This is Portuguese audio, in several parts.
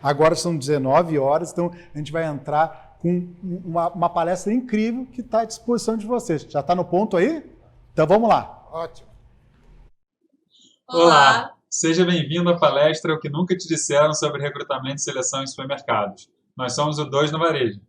Agora são 19 horas, então a gente vai entrar com uma palestra incrível que está à disposição de vocês. Já está no ponto aí? Então vamos lá. Ótimo. Olá, seja bem-vindo à palestra O que Nunca Te Disseram sobre Recrutamento e Seleção em Supermercados. Nós somos o 2 no Varejo.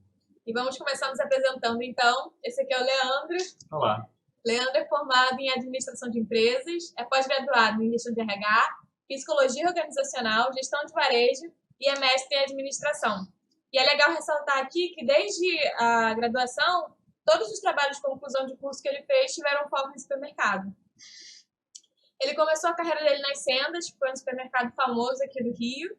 E vamos começar nos apresentando então. Esse aqui é o Leandro. Olá. Leandro é formado em Administração de Empresas, é pós-graduado em Gestão de RH, Psicologia Organizacional, Gestão de Varejo e é mestre em Administração. E é legal ressaltar aqui que desde a graduação, todos os trabalhos de conclusão de curso que ele fez tiveram foco em supermercado. Ele começou a carreira dele nas Sendas, que foi um supermercado famoso aqui do Rio.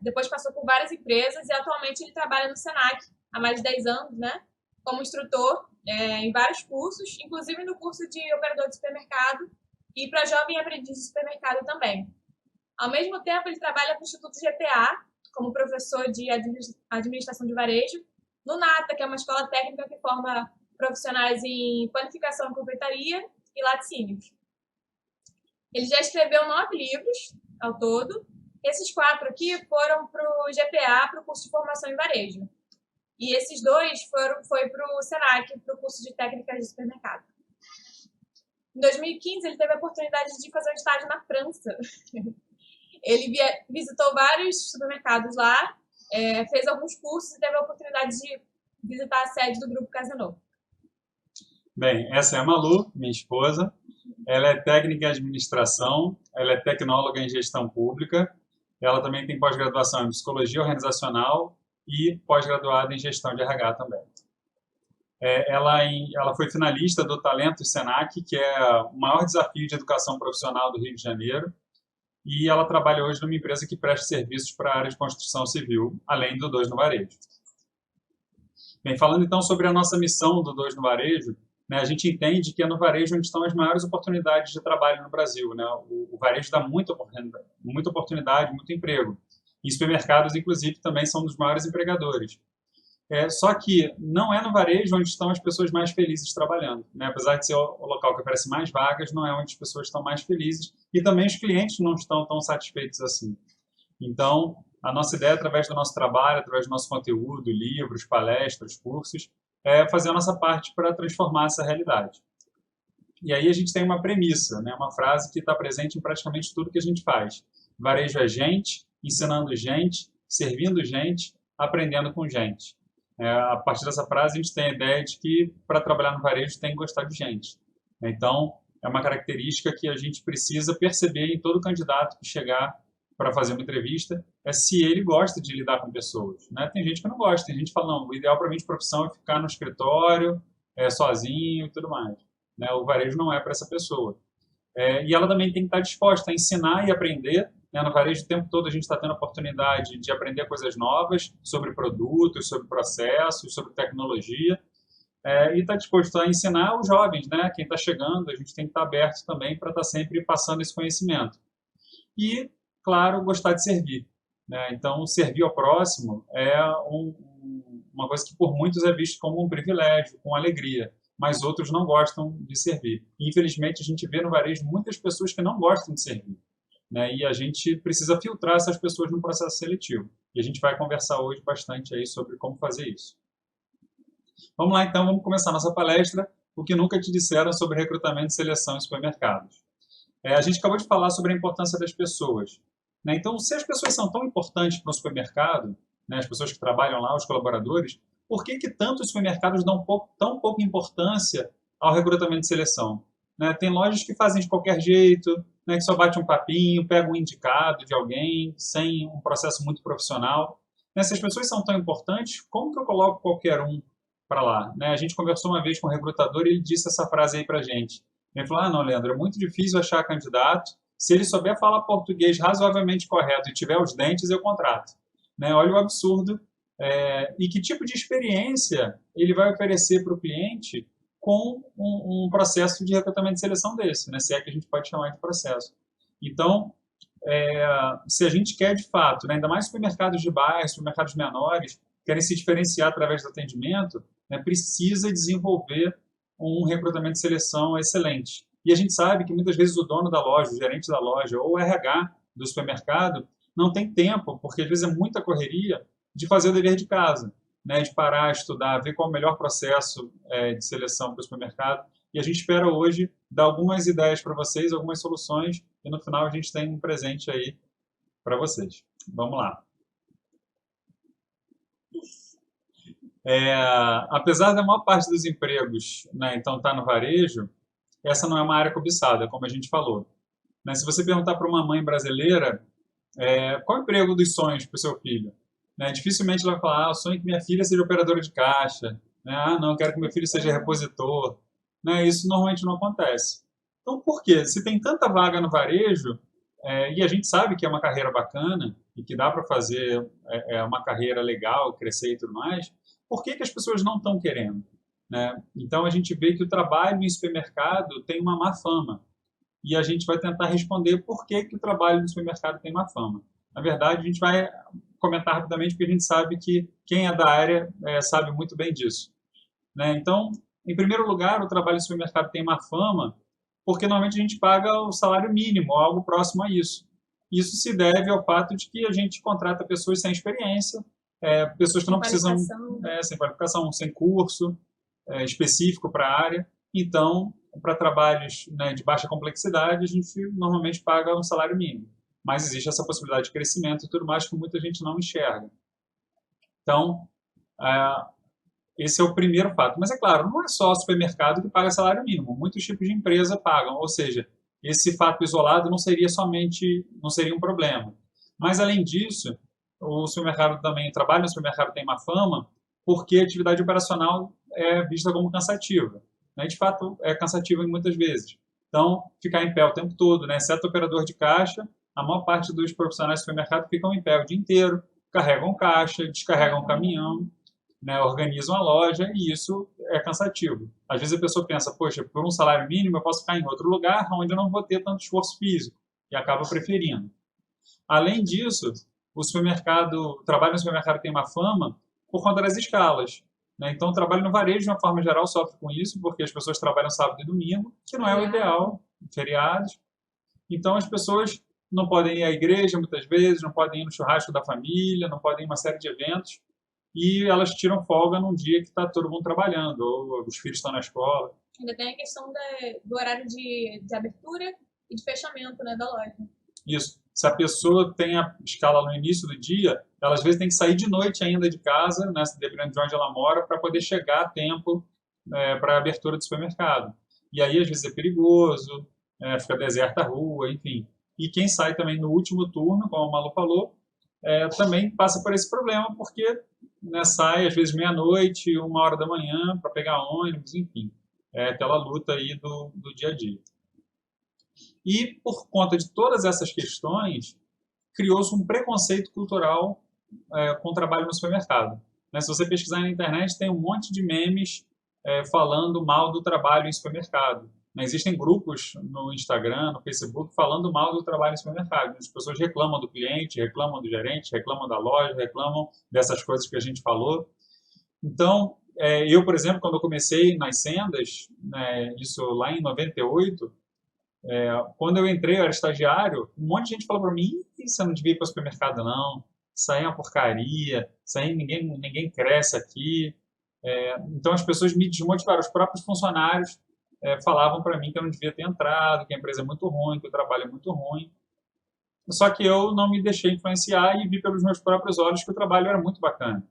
Depois passou por várias empresas e atualmente ele trabalha no Senac há mais de 10 anos, né? Como instrutor em vários cursos, inclusive no curso de operador de supermercado e para jovem aprendiz de supermercado também. Ao mesmo tempo, ele trabalha para o Instituto GPA, como professor de administração de varejo, no NATA, que é uma escola técnica que forma profissionais em panificação e confeitaria e laticínios. Ele já escreveu 9 livros ao todo. Esses 4 aqui foram para o GPA, para o curso de formação em varejo. E esses 2 foi para o Senac, para o curso de técnicas de supermercado. Em 2015, ele teve a oportunidade de fazer um estágio na França. Ele visitou vários supermercados lá, fez alguns cursos e teve a oportunidade de visitar a sede do Grupo Casino. Bem, essa é a Malu, minha esposa. Ela é técnica em administração, ela é tecnóloga em gestão pública, ela também tem pós-graduação em psicologia organizacional e pós-graduada em gestão de RH também. Ela foi finalista do Talento Senac, que é o maior desafio de educação profissional do Rio de Janeiro, e ela trabalha hoje numa empresa que presta serviços para a área de construção civil, além do 2 no Varejo. Bem, falando então sobre a nossa missão do 2 no Varejo, né, a gente entende que é no varejo onde estão as maiores oportunidades de trabalho no Brasil. Né? O varejo dá muita oportunidade, muito emprego. E supermercados, inclusive, também são um dos maiores empregadores. Só que não é no varejo onde estão as pessoas mais felizes trabalhando. Né? Apesar de ser o local que oferece mais vagas, não é onde as pessoas estão mais felizes e também os clientes não estão tão satisfeitos assim. Então, a nossa ideia, através do nosso trabalho, através do nosso conteúdo, livros, palestras, cursos, é fazer a nossa parte para transformar essa realidade. E aí a gente tem uma premissa, né? Uma frase que está presente em praticamente tudo que a gente faz. Varejo é gente, ensinando gente, servindo gente, aprendendo com gente. A partir dessa frase, a gente tem a ideia de que, para trabalhar no varejo, tem que gostar de gente. Então, é uma característica que a gente precisa perceber em todo candidato que chegar para fazer uma entrevista, se ele gosta de lidar com pessoas. Né? Tem gente que não gosta, tem gente que fala, não, o ideal para mim de profissão é ficar no escritório, sozinho e tudo mais. Né? O varejo não é para essa pessoa. E ela também tem que estar disposta a ensinar e aprender. Né? No varejo, o tempo todo, a gente está tendo a oportunidade de aprender coisas novas sobre produtos, sobre processos, sobre tecnologia, e está disposto a ensinar os jovens, né? Quem está chegando, a gente tem que estar aberto também para estar sempre passando esse conhecimento. E, claro, gostar de servir. Né? Então, servir ao próximo é uma coisa que por muitos é visto como um privilégio, com alegria, mas outros não gostam de servir. E, infelizmente, a gente vê no varejo muitas pessoas que não gostam de servir. Né? E a gente precisa filtrar essas pessoas no processo seletivo. E a gente vai conversar hoje bastante aí sobre como fazer isso. Vamos lá, então, vamos começar nossa palestra, O que Nunca Te Disseram sobre Recrutamento e Seleção em Supermercados. A gente acabou de falar sobre a importância das pessoas. Né? Então, se as pessoas são tão importantes para o supermercado, né, as pessoas que trabalham lá, os colaboradores, por que tantos supermercados dão tão pouca importância ao recrutamento e seleção? Né? Tem lojas que fazem de qualquer jeito, né, que só bate um papinho, pega um indicado de alguém, sem um processo muito profissional. Né? Se as pessoas são tão importantes, como que eu coloco qualquer um para lá? Né? A gente conversou uma vez com um recrutador e ele disse essa frase aí para a gente. Ele falou, não, Leandro, é muito difícil achar candidato. Se ele souber falar português razoavelmente correto e tiver os dentes, eu contrato. Né? Olha o absurdo. E que tipo de experiência ele vai oferecer para o cliente com um processo de recrutamento e seleção desse, né? Se é que a gente pode chamar de processo. Então, se a gente quer de fato, né, ainda mais supermercados de bairro, supermercados menores, querem se diferenciar através do atendimento, né, precisa desenvolver um recrutamento e seleção excelente. E a gente sabe que muitas vezes o dono da loja, o gerente da loja ou o RH do supermercado não tem tempo, porque às vezes é muita correria, de fazer o dever de casa, né? De parar, estudar, ver qual é o melhor processo de seleção para o supermercado. E a gente espera hoje dar algumas ideias para vocês, algumas soluções, e no final a gente tem um presente aí para vocês. Vamos lá. Apesar da maior parte dos empregos, né, então tá no varejo, essa não é uma área cobiçada, como a gente falou. Né? Se você perguntar para uma mãe brasileira qual é o emprego dos sonhos para o seu filho, né, dificilmente ela vai falar, eu sonho que minha filha seja operadora de caixa, né? Não, eu quero que meu filho seja repositor. Né? Isso normalmente não acontece. Então, por quê? Se tem tanta vaga no varejo, e a gente sabe que é uma carreira bacana e que dá para fazer uma carreira legal, crescer e tudo mais, por que as pessoas não estão querendo? Né? Então, a gente vê que o trabalho em supermercado tem uma má fama. E a gente vai tentar responder por que o trabalho no supermercado tem má fama. Na verdade, a gente vai comentar rapidamente, porque a gente sabe que quem é da área sabe muito bem disso. Né? Então, em primeiro lugar, o trabalho no supermercado tem má fama porque normalmente a gente paga o salário mínimo, ou algo próximo a isso. Isso se deve ao fato de que a gente contrata pessoas sem experiência, pessoas que não precisam, sem qualificação, sem curso específico para a área. Então, para trabalhos, né, de baixa complexidade, a gente normalmente paga um salário mínimo. Mas existe essa possibilidade de crescimento e tudo mais que muita gente não enxerga. Então, esse é o primeiro fato. Mas, é claro, não é só o supermercado que paga salário mínimo. Muitos tipos de empresa pagam. Ou seja, esse fato isolado não seria um problema. Mas, além disso, o supermercado também, o trabalho no supermercado tem má fama porque a atividade operacional é vista como cansativa. Né? De fato, é cansativa muitas vezes. Então, ficar em pé o tempo todo, né? Exceto o operador de caixa, a maior parte dos profissionais do supermercado ficam em pé o dia inteiro, carregam caixa, descarregam caminhão, né, organizam a loja, e isso é cansativo. Às vezes a pessoa pensa, poxa, por um salário mínimo eu posso ficar em outro lugar onde eu não vou ter tanto esforço físico, e acaba preferindo. Além disso, o trabalho no supermercado tem uma fama por conta das escalas. Né? Então, o trabalho no varejo, de uma forma geral, sofre com isso, porque as pessoas trabalham sábado e domingo, que não é o ideal, feriados. Então, as pessoas não podem ir à igreja, muitas vezes, não podem ir no churrasco da família, não podem ir em uma série de eventos, e elas tiram folga num dia que está todo mundo trabalhando, ou os filhos estão na escola. Ainda tem a questão do horário de abertura e de fechamento, né, da loja. Isso. Se a pessoa tem a escala no início do dia, ela às vezes tem que sair de noite ainda de casa, né, dependendo de onde ela mora, para poder chegar a tempo para a abertura do supermercado. E aí, às vezes, é perigoso, fica deserta a rua, enfim. E quem sai também no último turno, como o Malu falou, também passa por esse problema, porque sai às vezes meia-noite, 1h da manhã, para pegar ônibus, enfim. É aquela luta aí do dia a dia. E, por conta de todas essas questões, criou-se um preconceito cultural com o trabalho no supermercado. Né? Se você pesquisar na internet, tem um monte de memes falando mal do trabalho em supermercado. Né? Existem grupos no Instagram, no Facebook, falando mal do trabalho em supermercado. As pessoas reclamam do cliente, reclamam do gerente, reclamam da loja, reclamam dessas coisas que a gente falou. Então, eu, por exemplo, quando eu comecei nas Sendas, né, isso lá em 98, quando eu entrei, eu era estagiário, um monte de gente falou para mim, você não devia ir para o supermercado, não. Isso aí é uma porcaria, isso aí ninguém cresce aqui. Então, as pessoas me desmotivaram. Os próprios funcionários falavam para mim que eu não devia ter entrado, que a empresa é muito ruim, que o trabalho é muito ruim. Só que eu não me deixei influenciar e vi pelos meus próprios olhos que o trabalho era muito bacana.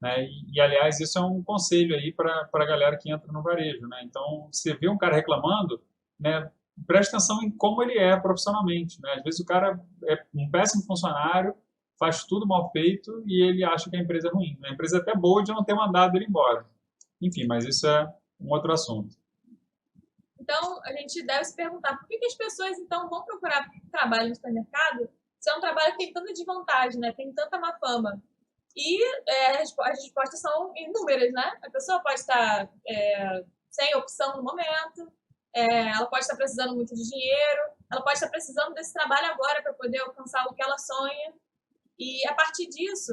Né? E, aliás, isso é um conselho aí para a galera que entra no varejo. Né? Então, você vê um cara reclamando, né, preste atenção em como ele é profissionalmente. Né? Às vezes o cara é um péssimo funcionário, faz tudo mal feito e ele acha que a empresa é ruim. A empresa é até boa de não ter mandado ele embora. Enfim, mas isso é um outro assunto. Então, a gente deve se perguntar por que as pessoas, então, vão procurar trabalho no supermercado se é um trabalho que tem tanta desvantagem, né? Tem tanta má fama. E as respostas são inúmeras, né? A pessoa pode estar sem opção no momento, ela pode estar precisando muito de dinheiro, ela pode estar precisando desse trabalho agora para poder alcançar o que ela sonha. E, a partir disso,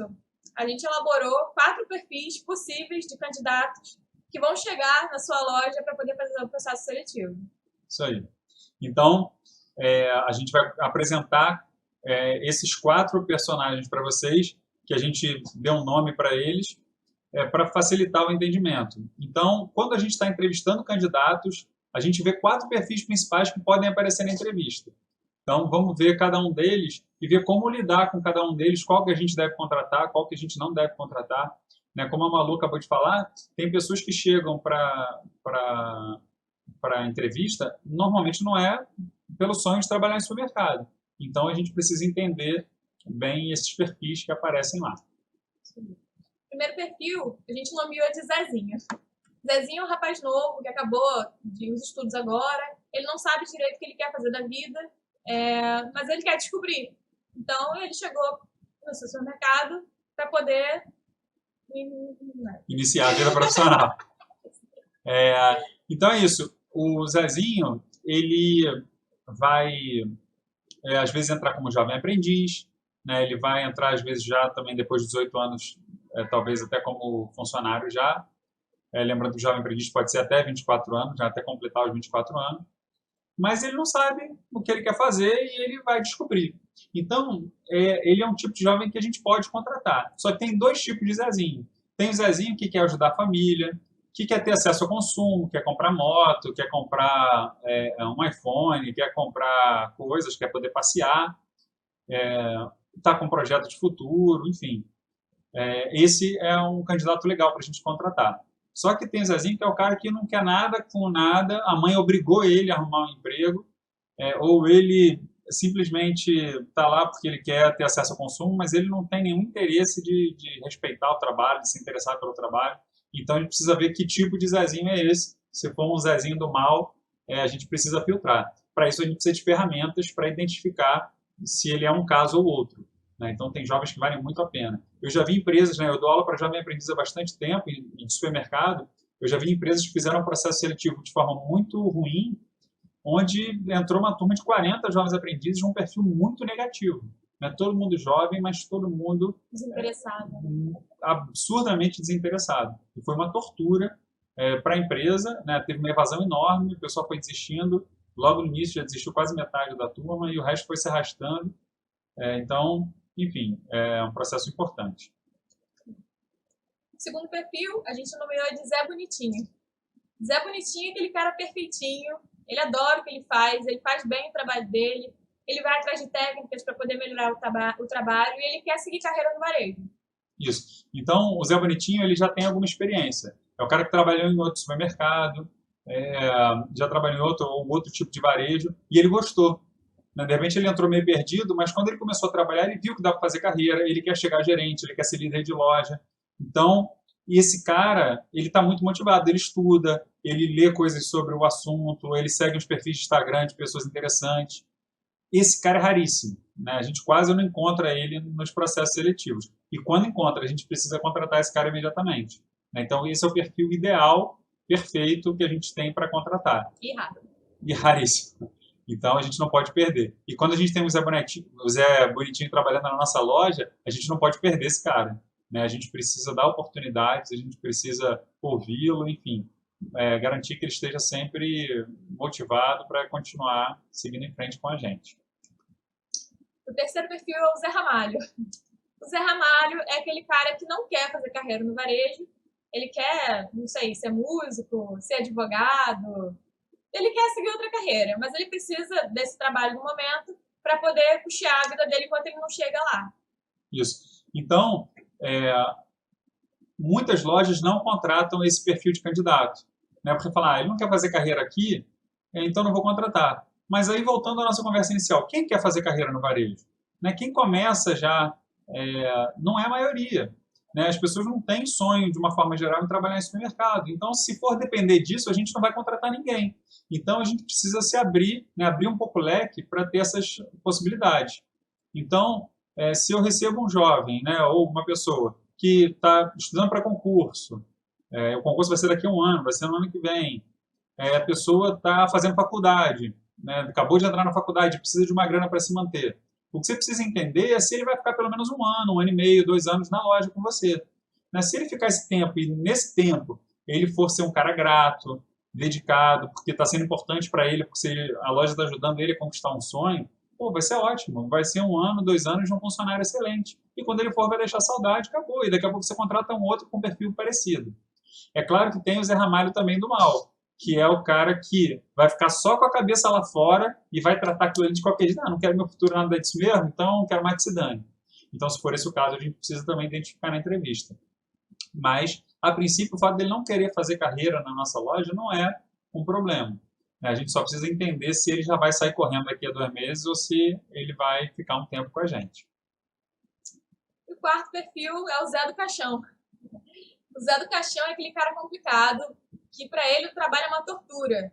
a gente elaborou 4 perfis possíveis de candidatos que vão chegar na sua loja para poder fazer o processo seletivo. Isso aí. Então, a gente vai apresentar esses 4 personagens para vocês, que a gente deu um nome para eles, para facilitar o entendimento. Então, quando a gente está entrevistando candidatos, a gente vê 4 perfis principais que podem aparecer na entrevista. Então, vamos ver cada um deles e ver como lidar com cada um deles, qual que a gente deve contratar, qual que a gente não deve contratar. Né? Como a Malu acabou de falar, tem pessoas que chegam para a entrevista, normalmente não é pelo sonho de trabalhar em supermercado. Então, a gente precisa entender bem esses perfis que aparecem lá. O primeiro perfil, a gente nomeou de Zezinho. Zezinho é um rapaz novo que acabou os estudos agora, ele não sabe direito o que ele quer fazer da vida, mas ele quer descobrir. Então, ele chegou no supermercado para poder iniciar a vida profissional. Então é isso. O Zezinho, ele vai, às vezes, entrar como jovem aprendiz, né? Ele vai entrar, às vezes, já também depois de 18 anos, talvez até como funcionário já. Lembrando que o jovem aprendiz pode ser até 24 anos, já até completar os 24 anos. Mas ele não sabe o que ele quer fazer e ele vai descobrir. Então, ele é um tipo de jovem que a gente pode contratar. Só que tem 2 tipos de Zezinho. Tem o Zezinho que quer ajudar a família, que quer ter acesso ao consumo, quer comprar moto, quer comprar um iPhone, quer comprar coisas, quer poder passear, está com um projeto de futuro, enfim. Esse é um candidato legal para a gente contratar. Só que tem o Zezinho, que é o cara que não quer nada com nada, a mãe obrigou ele a arrumar um emprego, ou ele simplesmente está lá porque ele quer ter acesso ao consumo, mas ele não tem nenhum interesse de respeitar o trabalho, de se interessar pelo trabalho. Então, a gente precisa ver que tipo de Zezinho é esse. Se for um Zezinho do mal, a gente precisa filtrar. Para isso, a gente precisa de ferramentas para identificar se ele é um caso ou outro. Né? Então, tem jovens que valem muito a pena. Eu já vi empresas, né, eu dou aula para jovem aprendiz há bastante tempo, em supermercado, eu já vi empresas que fizeram um processo seletivo de forma muito ruim, onde entrou uma turma de 40 jovens aprendizes de um perfil muito negativo. Né? Todo mundo jovem, mas todo mundo desinteressado. Absurdamente desinteressado. E foi uma tortura para a empresa, né? Teve uma evasão enorme, o pessoal foi desistindo, logo no início já desistiu quase metade da turma e o resto foi se arrastando. Então, enfim, é um processo importante. Segundo perfil, a gente nomeou de Zé Bonitinho. Zé Bonitinho é aquele cara perfeitinho, ele adora o que ele faz bem o trabalho dele, ele vai atrás de técnicas para poder melhorar o trabalho e ele quer seguir carreira no varejo. Isso. Então, o Zé Bonitinho ele já tem alguma experiência. É o cara que trabalhou em outro supermercado, já trabalhou em outro tipo de varejo e ele gostou. De repente ele entrou meio perdido, mas quando ele começou a trabalhar, ele viu que dá para fazer carreira, ele quer chegar a gerente, ele quer ser líder de loja. Então, esse cara, ele está muito motivado, ele estuda, ele lê coisas sobre o assunto, ele segue os perfis de Instagram de pessoas interessantes. Esse cara é raríssimo, né? A gente quase não encontra ele nos processos seletivos. E quando encontra, a gente precisa contratar esse cara imediatamente. Então, esse é o perfil ideal, perfeito, que a gente tem para contratar. E raro. E raríssimo. Então, a gente não pode perder. E quando a gente tem o Zé Bonitinho trabalhando na nossa loja, a gente não pode perder esse cara. Né? A gente precisa dar oportunidades, a gente precisa ouvi-lo, enfim, garantir que ele esteja sempre motivado para continuar seguindo em frente com a gente. O terceiro perfil é o Zé Ramalho. O Zé Ramalho é aquele cara que não quer fazer carreira no varejo, ele quer, não sei, ser músico, ser advogado, ele quer seguir outra carreira, mas ele precisa desse trabalho no momento para poder custear a vida dele enquanto ele não chega lá. Isso. Então, muitas lojas não contratam esse perfil de candidato. Né? Porque falar, ele não quer fazer carreira aqui, então não vou contratar. Mas aí, voltando à nossa conversa inicial, quem quer fazer carreira no varejo? Né? Quem começa já não é a maioria. Né? As pessoas não têm sonho, de uma forma geral, em trabalhar em supermercado. Então, se for depender disso, a gente não vai contratar ninguém. Então, a gente precisa se abrir, né? Abrir um pouco o leque para ter essas possibilidades. Então, se eu recebo um jovem, né, ou uma pessoa que está estudando para concurso, o concurso vai ser daqui a um ano, vai ser no ano que vem, a pessoa está fazendo faculdade, né, acabou de entrar na faculdade, precisa de uma grana para se manter. O que você precisa entender é se ele vai ficar pelo menos um ano e meio, 2 anos na loja com você. Né? Se ele ficar esse tempo e nesse tempo ele for ser um cara grato, dedicado, porque está sendo importante para ele, porque a loja está ajudando ele a conquistar um sonho, pô, vai ser ótimo, vai ser 1 ano, 2 anos de um funcionário excelente. E quando ele for, vai deixar saudade, acabou. E daqui a pouco você contrata um outro com perfil parecido. É claro que tem o Zé Ramalho também do mal, que é o cara que vai ficar só com a cabeça lá fora e vai tratar aquilo ali de qualquer jeito. Não quero meu futuro nada disso mesmo, então não quero mais que se dane. Então, se for esse o caso, a gente precisa também identificar na entrevista. Mas, a princípio, o fato dele não querer fazer carreira na nossa loja não é um problema. A gente só precisa entender se ele já vai sair correndo daqui a 2 meses ou se ele vai ficar um tempo com a gente. E o quarto perfil é o Zé do Caixão. O Zé do Caixão é aquele cara complicado, que para ele o trabalho é uma tortura.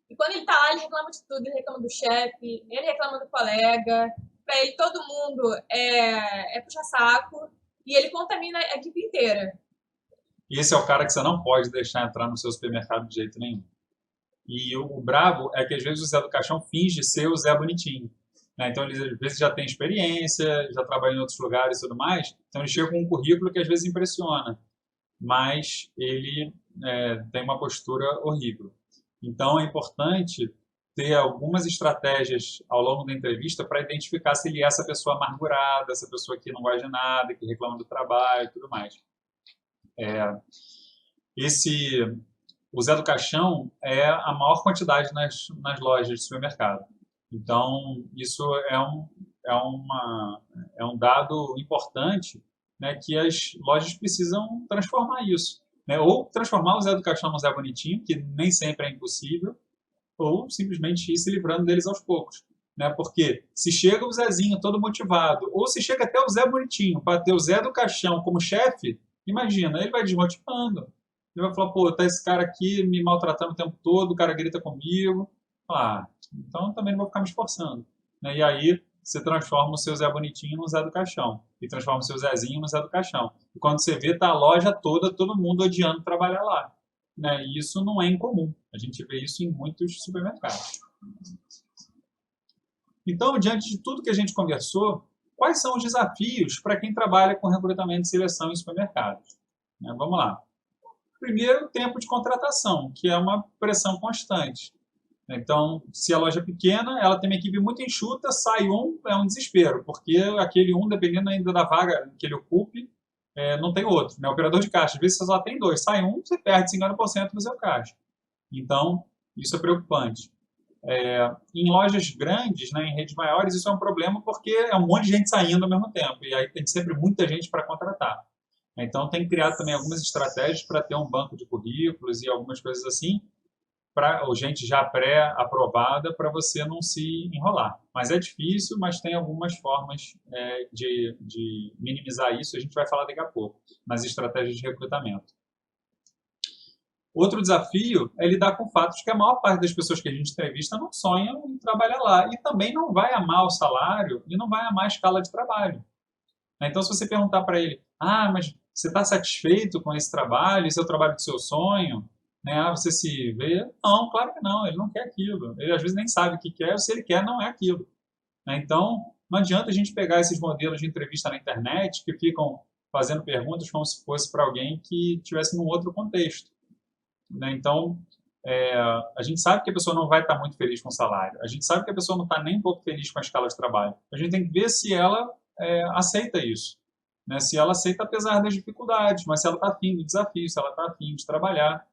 E quando ele tá lá, ele reclama de tudo. Ele reclama do chefe, ele reclama do colega. Para ele, todo mundo é puxa-saco. E ele contamina a equipe inteira. E esse é o cara que você não pode deixar entrar no seu supermercado de jeito nenhum. E o brabo é que às vezes o Zé do Caixão finge ser o Zé bonitinho. Né? Então, ele às vezes já tem experiência, já trabalha em outros lugares e tudo mais. Então, ele chega com um currículo que às vezes impressiona. Mas ele tem uma postura horrível. Então, é importante ter algumas estratégias ao longo da entrevista para identificar se ele é essa pessoa amargurada, essa pessoa que não gosta de nada, que reclama do trabalho e tudo mais. O Zé do Caixão é a maior quantidade nas lojas de supermercado. Então, isso é um dado importante, né, que as lojas precisam transformar isso. Né? Ou transformar o Zé do Caixão no Zé Bonitinho, que nem sempre é impossível, ou simplesmente ir se livrando deles aos poucos. Né? Porque se chega o Zezinho todo motivado, ou se chega até o Zé Bonitinho para ter o Zé do Caixão como chefe, imagina, ele vai desmotivando. Ele vai falar, pô, tá esse cara aqui me maltratando o tempo todo, o cara grita comigo. Então também não vou ficar me esforçando. Né? E aí você transforma o seu Zé Bonitinho no Zé do Caixão. E transforma o seu Zezinho no Zé do Caixão. E quando você vê, tá a loja toda, todo mundo odiando trabalhar lá. Né? E isso não é incomum. A gente vê isso em muitos supermercados. Então, diante de tudo que a gente conversou, quais são os desafios para quem trabalha com recrutamento e seleção em supermercados? Né? Vamos lá. Primeiro, o tempo de contratação, que é uma pressão constante. Então, se a loja é pequena, ela tem uma equipe muito enxuta, sai um, é um desespero, porque aquele um, dependendo ainda da vaga que ele ocupe, não tem outro. Né? Operador de caixa, às vezes você só tem 2, sai um, você perde 50% do seu caixa. Então, isso é preocupante. Em lojas grandes, né, em redes maiores, isso é um problema porque é um monte de gente saindo ao mesmo tempo, e aí tem sempre muita gente para contratar. Então, tem criado também algumas estratégias para ter um banco de currículos e algumas coisas assim, ou gente já pré-aprovada, para você não se enrolar. Mas é difícil, mas tem algumas formas de minimizar isso, a gente vai falar daqui a pouco, nas estratégias de recrutamento. Outro desafio é lidar com o fato de que a maior parte das pessoas que a gente entrevista não sonham em trabalhar lá, e também não vai amar o salário e não vai amar a escala de trabalho. Então, se você perguntar para ele, mas você está satisfeito com esse trabalho, esse é o trabalho do seu sonho? Né? Você se vê? Não, claro que não, ele não quer aquilo. Ele às vezes nem sabe o que quer, ou se ele quer, não é aquilo. Né? Então, não adianta a gente pegar esses modelos de entrevista na internet que ficam fazendo perguntas como se fosse para alguém que estivesse num outro contexto. Né? Então, a gente sabe que a pessoa não vai estar muito feliz com o salário. A gente sabe que a pessoa não está nem um pouco feliz com a escala de trabalho. A gente tem que ver se ela aceita isso. Né? Se ela aceita apesar das dificuldades, mas se ela está afim do desafio, se ela está afim de trabalhar.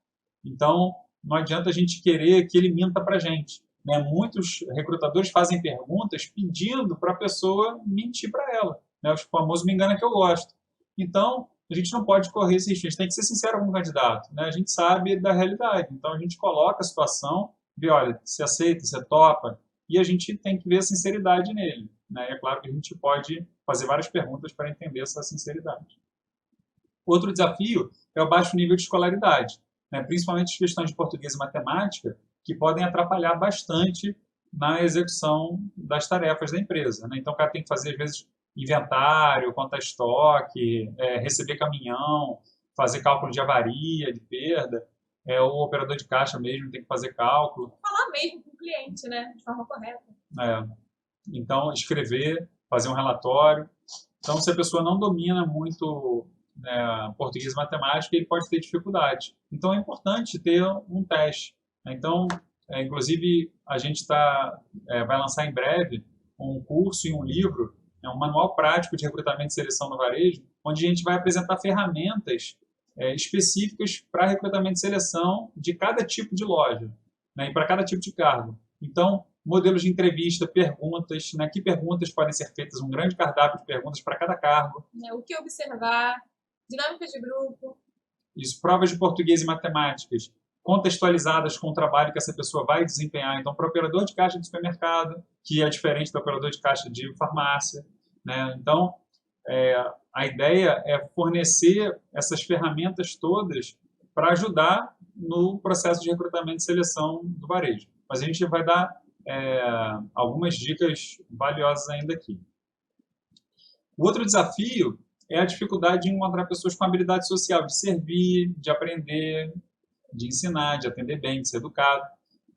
Então, não adianta a gente querer que ele minta para a gente. Né? Muitos recrutadores fazem perguntas pedindo para a pessoa mentir para ela. Né? O famoso me engana que eu gosto. Então, a gente não pode correr esse risco. A gente tem que ser sincero com o candidato. Né? A gente sabe da realidade. Então, a gente coloca a situação, vê, olha, se aceita, se topa, e a gente tem que ver a sinceridade nele. Né? É claro que a gente pode fazer várias perguntas para entender essa sinceridade. Outro desafio é o baixo nível de escolaridade. Né, principalmente as questões de português e matemática, que podem atrapalhar bastante na execução das tarefas da empresa. Né? Então, o cara tem que fazer, às vezes, inventário, contar estoque, receber caminhão, fazer cálculo de avaria, de perda. O operador de caixa mesmo tem que fazer cálculo. Falar mesmo com o cliente, né? De forma correta. Então, escrever, fazer um relatório. Então, se a pessoa não domina muito português e matemática, ele pode ter dificuldade. Então, é importante ter um teste. Então, inclusive, a gente vai lançar em breve um curso e um livro, um manual prático de recrutamento e seleção no varejo, onde a gente vai apresentar ferramentas específicas para recrutamento e seleção de cada tipo de loja, né, e para cada tipo de cargo. Então, modelos de entrevista, perguntas, né, que perguntas podem ser feitas, um grande cardápio de perguntas para cada cargo. O que observar, dinâmicas de grupo. Isso, provas de português e matemáticas contextualizadas com o trabalho que essa pessoa vai desempenhar. Então, para o operador de caixa de supermercado, que é diferente do operador de caixa de farmácia, né? Então, a ideia é fornecer essas ferramentas todas para ajudar no processo de recrutamento e seleção do varejo. Mas a gente vai dar algumas dicas valiosas ainda aqui. O outro desafio é a dificuldade de encontrar pessoas com habilidade social, de servir, de aprender, de ensinar, de atender bem, de ser educado.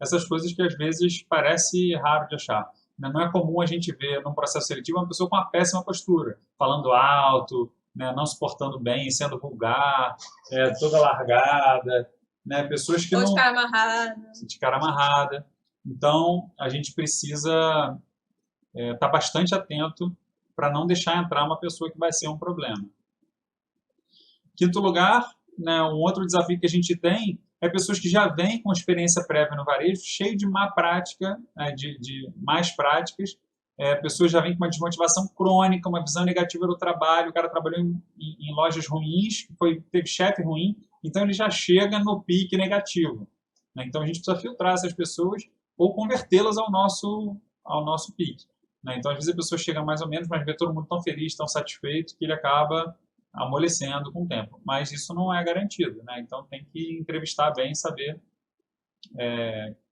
Essas coisas que às vezes parece raro de achar. Não é comum a gente ver num processo seletivo uma pessoa com uma péssima postura, falando alto, né, não se portando bem, sendo vulgar, toda largada, né, pessoas que Ou não... de cara amarrada. De cara amarrada. Então, a gente precisa estar bastante atento para não deixar entrar uma pessoa que vai ser um problema. Quinto lugar, né, um outro desafio que a gente tem é pessoas que já vêm com experiência prévia no varejo, cheio de má prática, de más práticas. Pessoas já vêm com uma desmotivação crônica, uma visão negativa do trabalho. O cara trabalhou em lojas ruins, teve chefe ruim, então ele já chega no pique negativo, né? Então a gente precisa filtrar essas pessoas ou convertê-las ao nosso pique, né? Então às vezes a pessoa chega mais ou menos, mas vê todo mundo tão feliz, tão satisfeito, que ele acaba amolecendo com o tempo. Mas isso não é garantido, né? Então tem que entrevistar bem e saber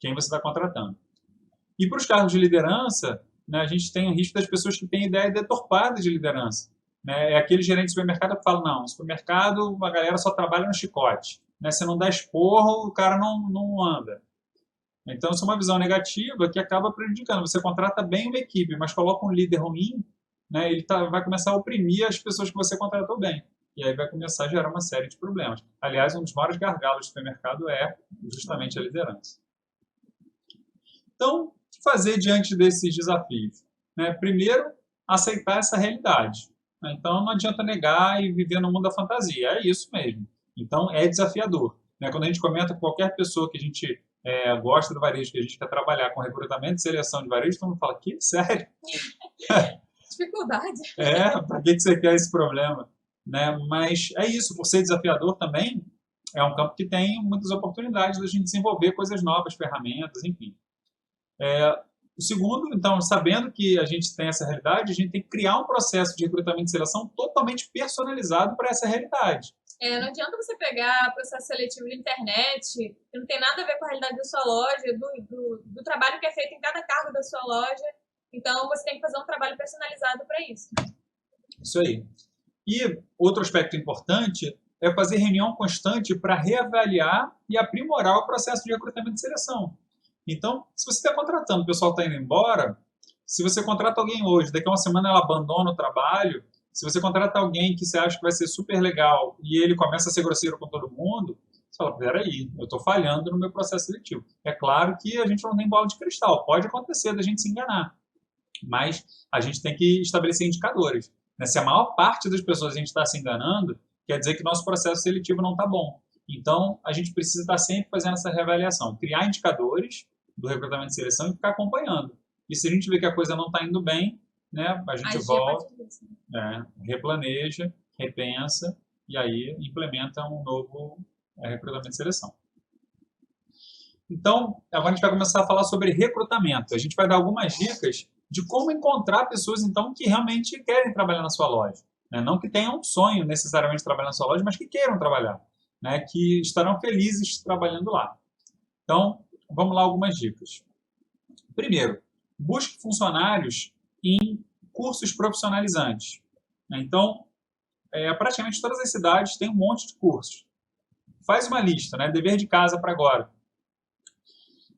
quem você está contratando. E para os cargos de liderança, né, a gente tem o risco das pessoas que têm ideia deturpada de liderança, né? É aquele gerente de supermercado que fala, não, no supermercado a galera só trabalha no chicote, né? Se não dá esporro, o cara não anda. Então, isso é uma visão negativa que acaba prejudicando. Você contrata bem uma equipe, mas coloca um líder ruim, né, ele vai começar a oprimir as pessoas que você contratou bem. E aí vai começar a gerar uma série de problemas. Aliás, um dos maiores gargalos do supermercado é justamente a liderança. Então, o que fazer diante desses desafios? Né, primeiro, aceitar essa realidade. Então, não adianta negar e viver no mundo da fantasia. É isso mesmo. Então, é desafiador. Né, quando a gente comenta com qualquer pessoa que a gente gosta do varejo, que a gente quer trabalhar com recrutamento e seleção de varejo, todo mundo fala, que sério? Dificuldade. Para que você quer esse problema? Né? Mas é isso, por ser desafiador também, é um campo que tem muitas oportunidades da gente desenvolver coisas novas, ferramentas, enfim. O segundo, então, sabendo que a gente tem essa realidade, a gente tem que criar um processo de recrutamento e seleção totalmente personalizado para essa realidade. Não adianta você pegar processo seletivo de internet, que não tem nada a ver com a realidade da sua loja, do trabalho que é feito em cada cargo da sua loja. Então, você tem que fazer um trabalho personalizado para isso. Isso aí. E outro aspecto importante é fazer reunião constante para reavaliar e aprimorar o processo de recrutamento e seleção. Então, se você está contratando, o pessoal está indo embora, se você contrata alguém hoje, daqui a uma semana ela abandona o trabalho, se você contrata alguém que você acha que vai ser super legal e ele começa a ser grosseiro com todo mundo, você fala, peraí, eu estou falhando no meu processo seletivo. É claro que a gente não tem bola de cristal, pode acontecer da gente se enganar, mas a gente tem que estabelecer indicadores. Se a maior parte das pessoas a gente está se enganando, quer dizer que nosso processo seletivo não está bom. Então, a gente precisa estar sempre fazendo essa reavaliação, criar indicadores do recrutamento e seleção e ficar acompanhando. E se a gente vê que a coisa não está indo bem, né, a gente volta, replaneja, repensa e aí implementa um novo recrutamento e seleção. Então, agora a gente vai começar a falar sobre recrutamento. A gente vai dar algumas dicas de como encontrar pessoas, então, que realmente querem trabalhar na sua loja. Né? Não que tenham um sonho necessariamente de trabalhar na sua loja, mas que queiram trabalhar, né? Que estarão felizes trabalhando lá. Então, vamos lá algumas dicas. Primeiro, busque funcionários em cursos profissionalizantes. Então, praticamente todas as cidades têm um monte de cursos. Faz uma lista, né? Dever de casa para agora.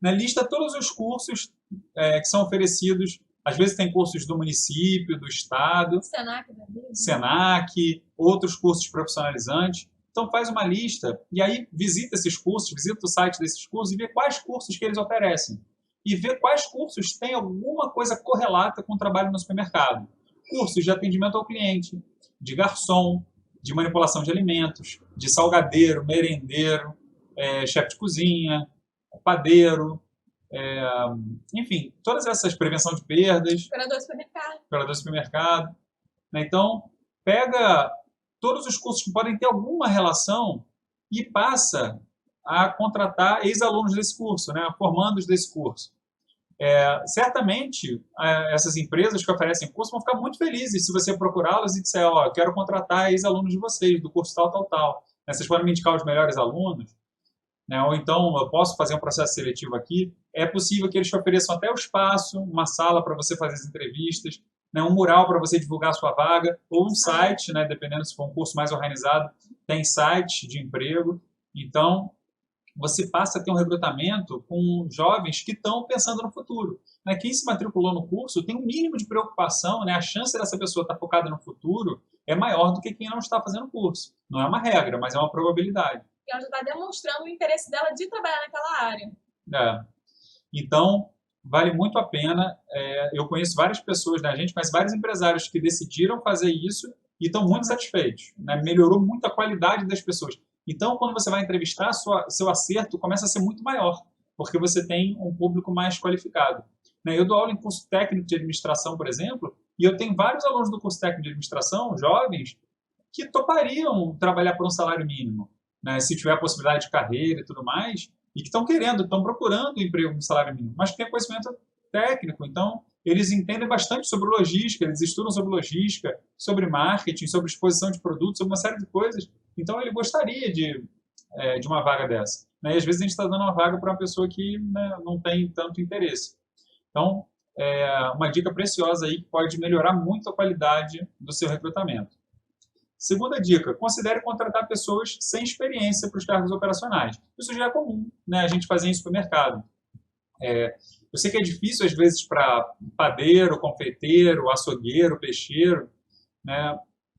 Na lista todos os cursos que são oferecidos. Às vezes tem cursos do município, do estado, Senac, outros cursos profissionalizantes. Então faz uma lista e aí visita esses cursos, visita o site desses cursos e vê quais cursos que eles oferecem. e ver quais cursos têm alguma coisa correlata com o trabalho no supermercado. Cursos de atendimento ao cliente, de garçom, de manipulação de alimentos, de salgadeiro, merendeiro, chefe de cozinha, padeiro, enfim, todas essas, prevenção de perdas, operador de supermercado. Né? Então, pega todos os cursos que podem ter alguma relação e passa a contratar ex-alunos desse curso, né? Formandos desse curso. Certamente, essas empresas que oferecem curso vão ficar muito felizes se você procurá-las e disser, ó, quero contratar ex-alunos de vocês, do curso tal, tal, tal. Né? Vocês podem me indicar os melhores alunos, né? Ou então, eu posso fazer um processo seletivo aqui. É possível que eles te ofereçam até o espaço, uma sala para você fazer as entrevistas, né? Um mural para você divulgar a sua vaga, ou um site, né? Dependendo se for um curso mais organizado, tem site de emprego. Então, você passa a ter um recrutamento com jovens que estão pensando no futuro. Né? Quem se matriculou no curso tem um mínimo de preocupação, né? A chance dessa pessoa estar focada no futuro é maior do que quem não está fazendo curso. Não é uma regra, mas é uma probabilidade. E ela já está demonstrando o interesse dela de trabalhar naquela área. Então, vale muito a pena. Eu conheço várias pessoas, né, gente, mas vários empresários que decidiram fazer isso e estão muito satisfeitos. Né? Melhorou muito a qualidade das pessoas. Então, quando você vai entrevistar, seu acerto começa a ser muito maior, porque você tem um público mais qualificado. Né? Eu dou aula em curso técnico de administração, por exemplo, e eu tenho vários alunos do curso técnico de administração, jovens, que topariam trabalhar por um salário mínimo, né? Se tiver a possibilidade de carreira e tudo mais, e que estão procurando emprego com salário mínimo, mas que tem conhecimento técnico. Então, eles entendem bastante sobre logística, eles estudam sobre logística, sobre marketing, sobre exposição de produtos, sobre uma série de coisas. Então, ele gostaria de uma vaga dessa. Né? E, às vezes, a gente está dando uma vaga para uma pessoa que, né, não tem tanto interesse. Então, uma dica preciosa aí que pode melhorar muito a qualidade do seu recrutamento. Segunda dica, considere contratar pessoas sem experiência para os cargos operacionais. Isso já é comum, né, a gente fazer em supermercado. Eu sei que é difícil, às vezes, para padeiro, confeiteiro, açougueiro, peixeiro, né,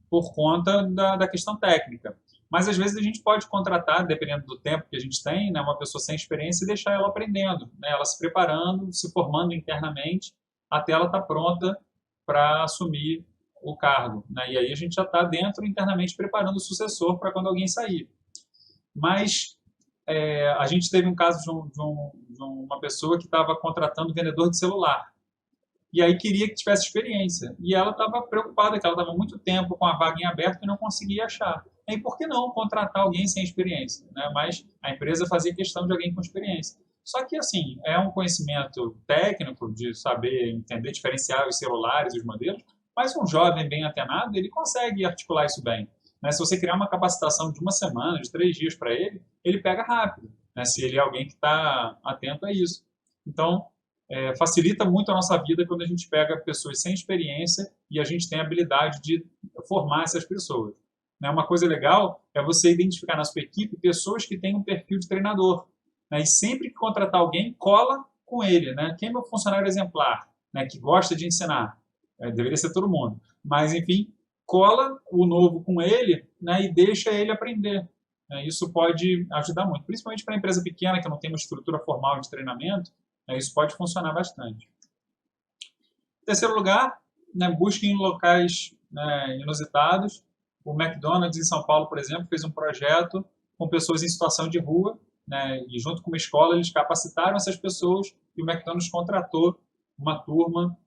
por conta da questão técnica. Mas, às vezes, a gente pode contratar, dependendo do tempo que a gente tem, né, uma pessoa sem experiência e deixar ela aprendendo, né, ela se preparando, se formando internamente, até ela estar pronta para assumir o cargo. Né, e aí a gente já está dentro, internamente, preparando o sucessor para quando alguém sair. Mas a gente teve um caso de uma pessoa que estava contratando vendedor de celular. E aí queria que tivesse experiência. E ela estava preocupada, que ela estava muito tempo com a vaga em aberto e não conseguia achar. E por que não contratar alguém sem experiência? Né? Mas a empresa fazia questão de alguém com experiência. Só que, assim, é um conhecimento técnico de saber entender, diferenciar os celulares e os modelos, mas um jovem bem antenado, ele consegue articular isso bem. Né? Se você criar uma capacitação de uma semana, de 3 dias para ele, ele pega rápido, né? Se ele é alguém que está atento a isso. Então, facilita muito a nossa vida quando a gente pega pessoas sem experiência e a gente tem a habilidade de formar essas pessoas. Né? Uma coisa legal é você identificar na sua equipe pessoas que têm um perfil de treinador. Né? E sempre que contratar alguém, cola com ele. Né? Quem é meu funcionário exemplar, né? Que gosta de ensinar? Deveria ser todo mundo. Mas, enfim, cola o novo com ele, né? E deixa ele aprender. Isso pode ajudar muito, principalmente para a empresa pequena que não tem uma estrutura formal de treinamento. Isso pode funcionar bastante. Em terceiro lugar, né, busque em locais, né, inusitados. O McDonald's em São Paulo, por exemplo, fez um projeto com pessoas em situação de rua, né, e junto com uma escola eles capacitaram essas pessoas e o McDonald's contratou uma turma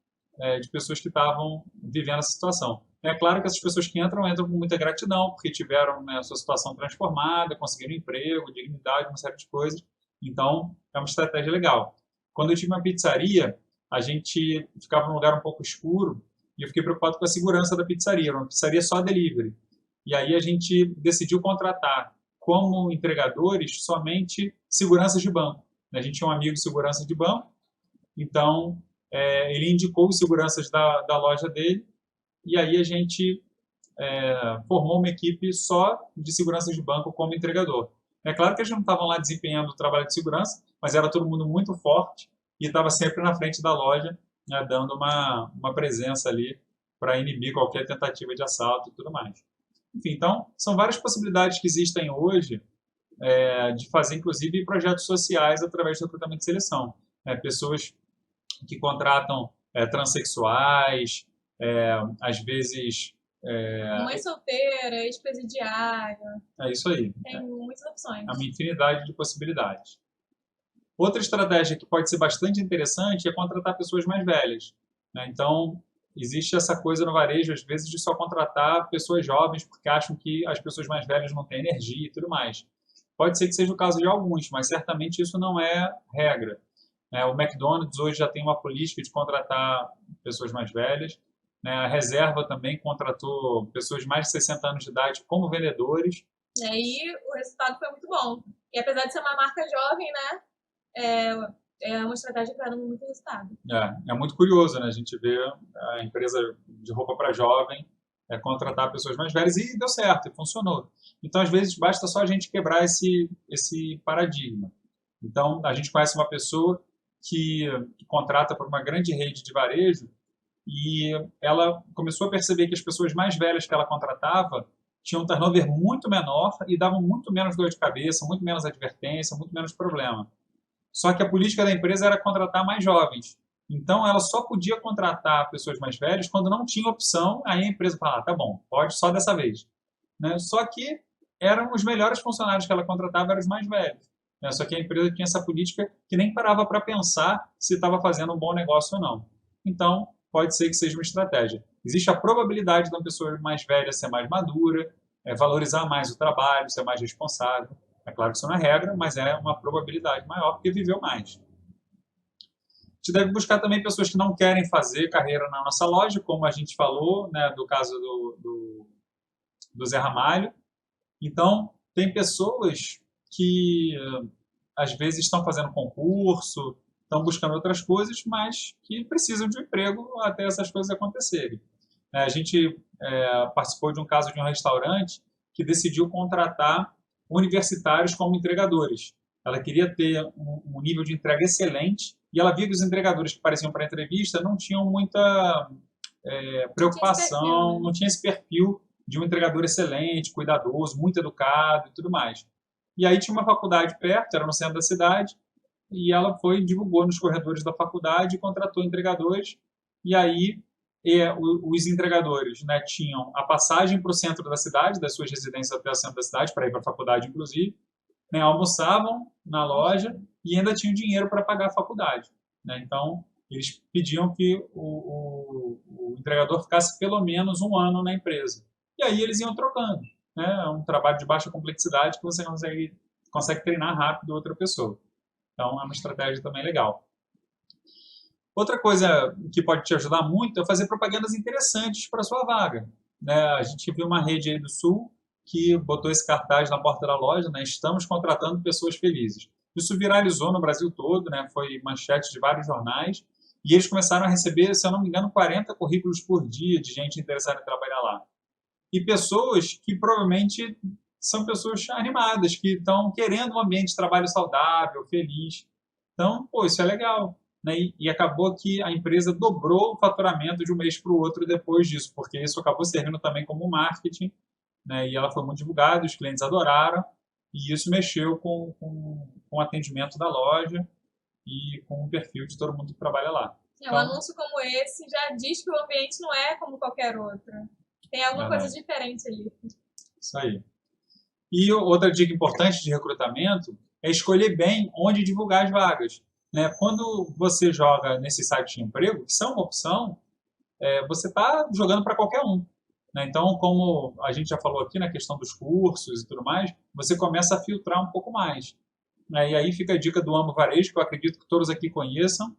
de pessoas que estavam vivendo essa situação. É claro que essas pessoas que entram com muita gratidão, porque tiveram, né, a sua situação transformada, conseguiram emprego, dignidade, uma série de coisas. Então, é uma estratégia legal. Quando eu tive uma pizzaria, a gente ficava num lugar um pouco escuro e eu fiquei preocupado com a segurança da pizzaria. Era uma pizzaria só delivery. E aí a gente decidiu contratar como entregadores somente seguranças de banco. A gente tinha um amigo de segurança de banco, então ele indicou os seguranças da loja dele e aí a gente formou uma equipe só de seguranças de banco como entregador. É claro que eles não estavam lá desempenhando o trabalho de segurança, mas era todo mundo muito forte e estava sempre na frente da loja, né, dando uma presença ali para inibir qualquer tentativa de assalto e tudo mais. Enfim, então, são várias possibilidades que existem hoje de fazer, inclusive, projetos sociais através do recrutamento e seleção. pessoas que contratam transexuais, às vezes... Mãe solteira, ex-presidiária. É isso aí. Tem muitas opções. Há uma infinidade de possibilidades. Outra estratégia que pode ser bastante interessante é contratar pessoas mais velhas, né? Então, existe essa coisa no varejo, às vezes, de só contratar pessoas jovens porque acham que as pessoas mais velhas não têm energia e tudo mais. Pode ser que seja o caso de alguns, mas certamente isso não é regra. O McDonald's hoje já tem uma política de contratar pessoas mais velhas. A Reserva também contratou pessoas de mais de 60 anos de idade como vendedores. E aí o resultado foi muito bom. E apesar de ser uma marca jovem, né, é uma estratégia que está dando muito resultado. É muito curioso, né? A gente vê a empresa de roupa para jovem contratar pessoas mais velhas e deu certo, e funcionou. Então, às vezes, basta só a gente quebrar esse paradigma. Então, a gente conhece uma pessoa que contrata por uma grande rede de varejo e ela começou a perceber que as pessoas mais velhas que ela contratava tinham um turnover muito menor e davam muito menos dor de cabeça, muito menos advertência, muito menos problema. Só que a política da empresa era contratar mais jovens. Então, ela só podia contratar pessoas mais velhas quando não tinha opção. Aí a empresa falava, tá bom, pode só dessa vez. Né? Só que eram os melhores funcionários que ela contratava, eram os mais velhos. Né? Só que a empresa tinha essa política que nem parava para pensar se estava fazendo um bom negócio ou não. Então, pode ser que seja uma estratégia. Existe a probabilidade de uma pessoa mais velha ser mais madura, valorizar mais o trabalho, ser mais responsável. É claro que isso não é regra, mas é uma probabilidade maior porque viveu mais. A gente deve buscar também pessoas que não querem fazer carreira na nossa loja, como a gente falou, né, do caso do Zé Ramalho. Então, tem pessoas que às vezes estão fazendo concurso, estão buscando outras coisas, mas que precisam de um emprego até essas coisas acontecerem. A gente participou de um caso de um restaurante que decidiu contratar universitários como entregadores. Ela queria ter um nível de entrega excelente e ela via que os entregadores que apareciam para a entrevista não tinham muita preocupação, não tinha esse perfil de um entregador excelente, cuidadoso, muito educado e tudo mais. E aí tinha uma faculdade perto, era no centro da cidade, e ela foi, divulgou nos corredores da faculdade, contratou entregadores, e aí os entregadores, né, tinham a passagem para o centro da cidade, das suas residências até o centro da cidade, para ir para a faculdade, inclusive, né, almoçavam na loja e ainda tinham dinheiro para pagar a faculdade. Né? Então, eles pediam que o entregador ficasse pelo menos um ano na empresa. E aí eles iam trocando. Né? É um trabalho de baixa complexidade que você consegue treinar rápido outra pessoa. Então, é uma estratégia também legal. Outra coisa que pode te ajudar muito é fazer propagandas interessantes para a sua vaga. Né? A gente viu uma rede aí do Sul que botou esse cartaz na porta da loja, né? Estamos contratando pessoas felizes. Isso viralizou no Brasil todo, né? Foi manchete de vários jornais, e eles começaram a receber, se eu não me engano, 40 currículos por dia de gente interessada em trabalhar lá. E pessoas que provavelmente são pessoas animadas, que estão querendo um ambiente de trabalho saudável, feliz. Então, isso é legal. Né? E acabou que a empresa dobrou o faturamento de um mês para o outro depois disso, porque isso acabou servindo também como marketing, né? E ela foi muito divulgada, os clientes adoraram, e isso mexeu com o atendimento da loja e com o perfil de todo mundo que trabalha lá. Um anúncio como esse já diz que o ambiente não é como qualquer outro. Tem alguma coisa diferente ali. Isso aí. E outra dica importante de recrutamento é escolher bem onde divulgar as vagas. Né? Quando você joga nesse site de emprego, que são uma opção, você está jogando para qualquer um. Né? Então, como a gente já falou aqui na questão dos cursos e tudo mais, você começa a filtrar um pouco mais. Né? E aí fica a dica do Amo Varejo, que eu acredito que todos aqui conheçam.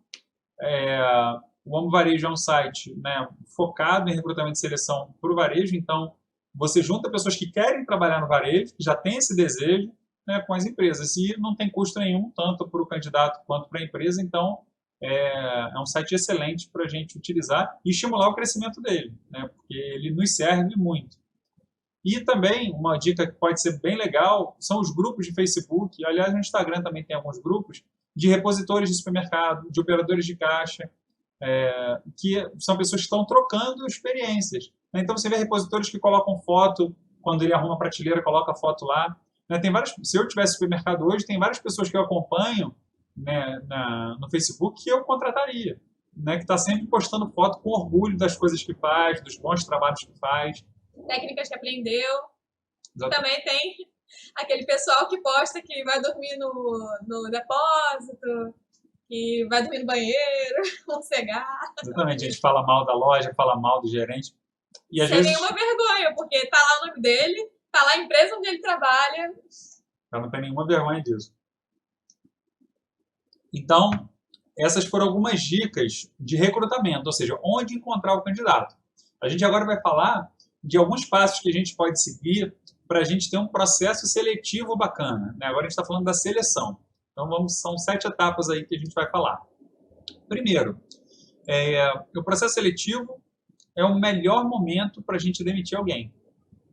O Amo Varejo é um site, né, focado em recrutamento e seleção para o varejo. Então, você junta pessoas que querem trabalhar no varejo, que já têm esse desejo, né, com as empresas. E não tem custo nenhum, tanto para o candidato quanto para a empresa. Então, é um site excelente para a gente utilizar e estimular o crescimento dele, né, porque ele nos serve muito. E também, uma dica que pode ser bem legal, são os grupos de Facebook. Aliás, no Instagram também tem alguns grupos de repositores de supermercado, de operadores de caixa, que são pessoas que estão trocando experiências. Então, você vê repositores que colocam foto, quando ele arruma a prateleira, coloca a foto lá. Tem várias, se eu tivesse supermercado hoje, tem várias pessoas que eu acompanho né, no Facebook que eu contrataria, né, que está sempre postando foto com orgulho das coisas que faz, dos bons trabalhos que faz. Técnicas que aprendeu. Exatamente. Também tem aquele pessoal que posta que vai dormir no depósito, que vai dormir no banheiro, mossegar. Exatamente, a gente fala mal da loja, fala mal do gerente. E às Sem vezes nenhuma vergonha, porque tá lá o nome dele, tá lá a empresa onde ele trabalha. eu não tenho nenhuma vergonha disso. Então, essas foram algumas dicas de recrutamento, ou seja, onde encontrar o candidato. A gente agora vai falar de alguns passos que a gente pode seguir para a gente ter um processo seletivo bacana, né? Agora a gente está falando da seleção. Então, são 7 etapas aí que a gente vai falar. Primeiro, o processo seletivo é o melhor momento para a gente demitir alguém.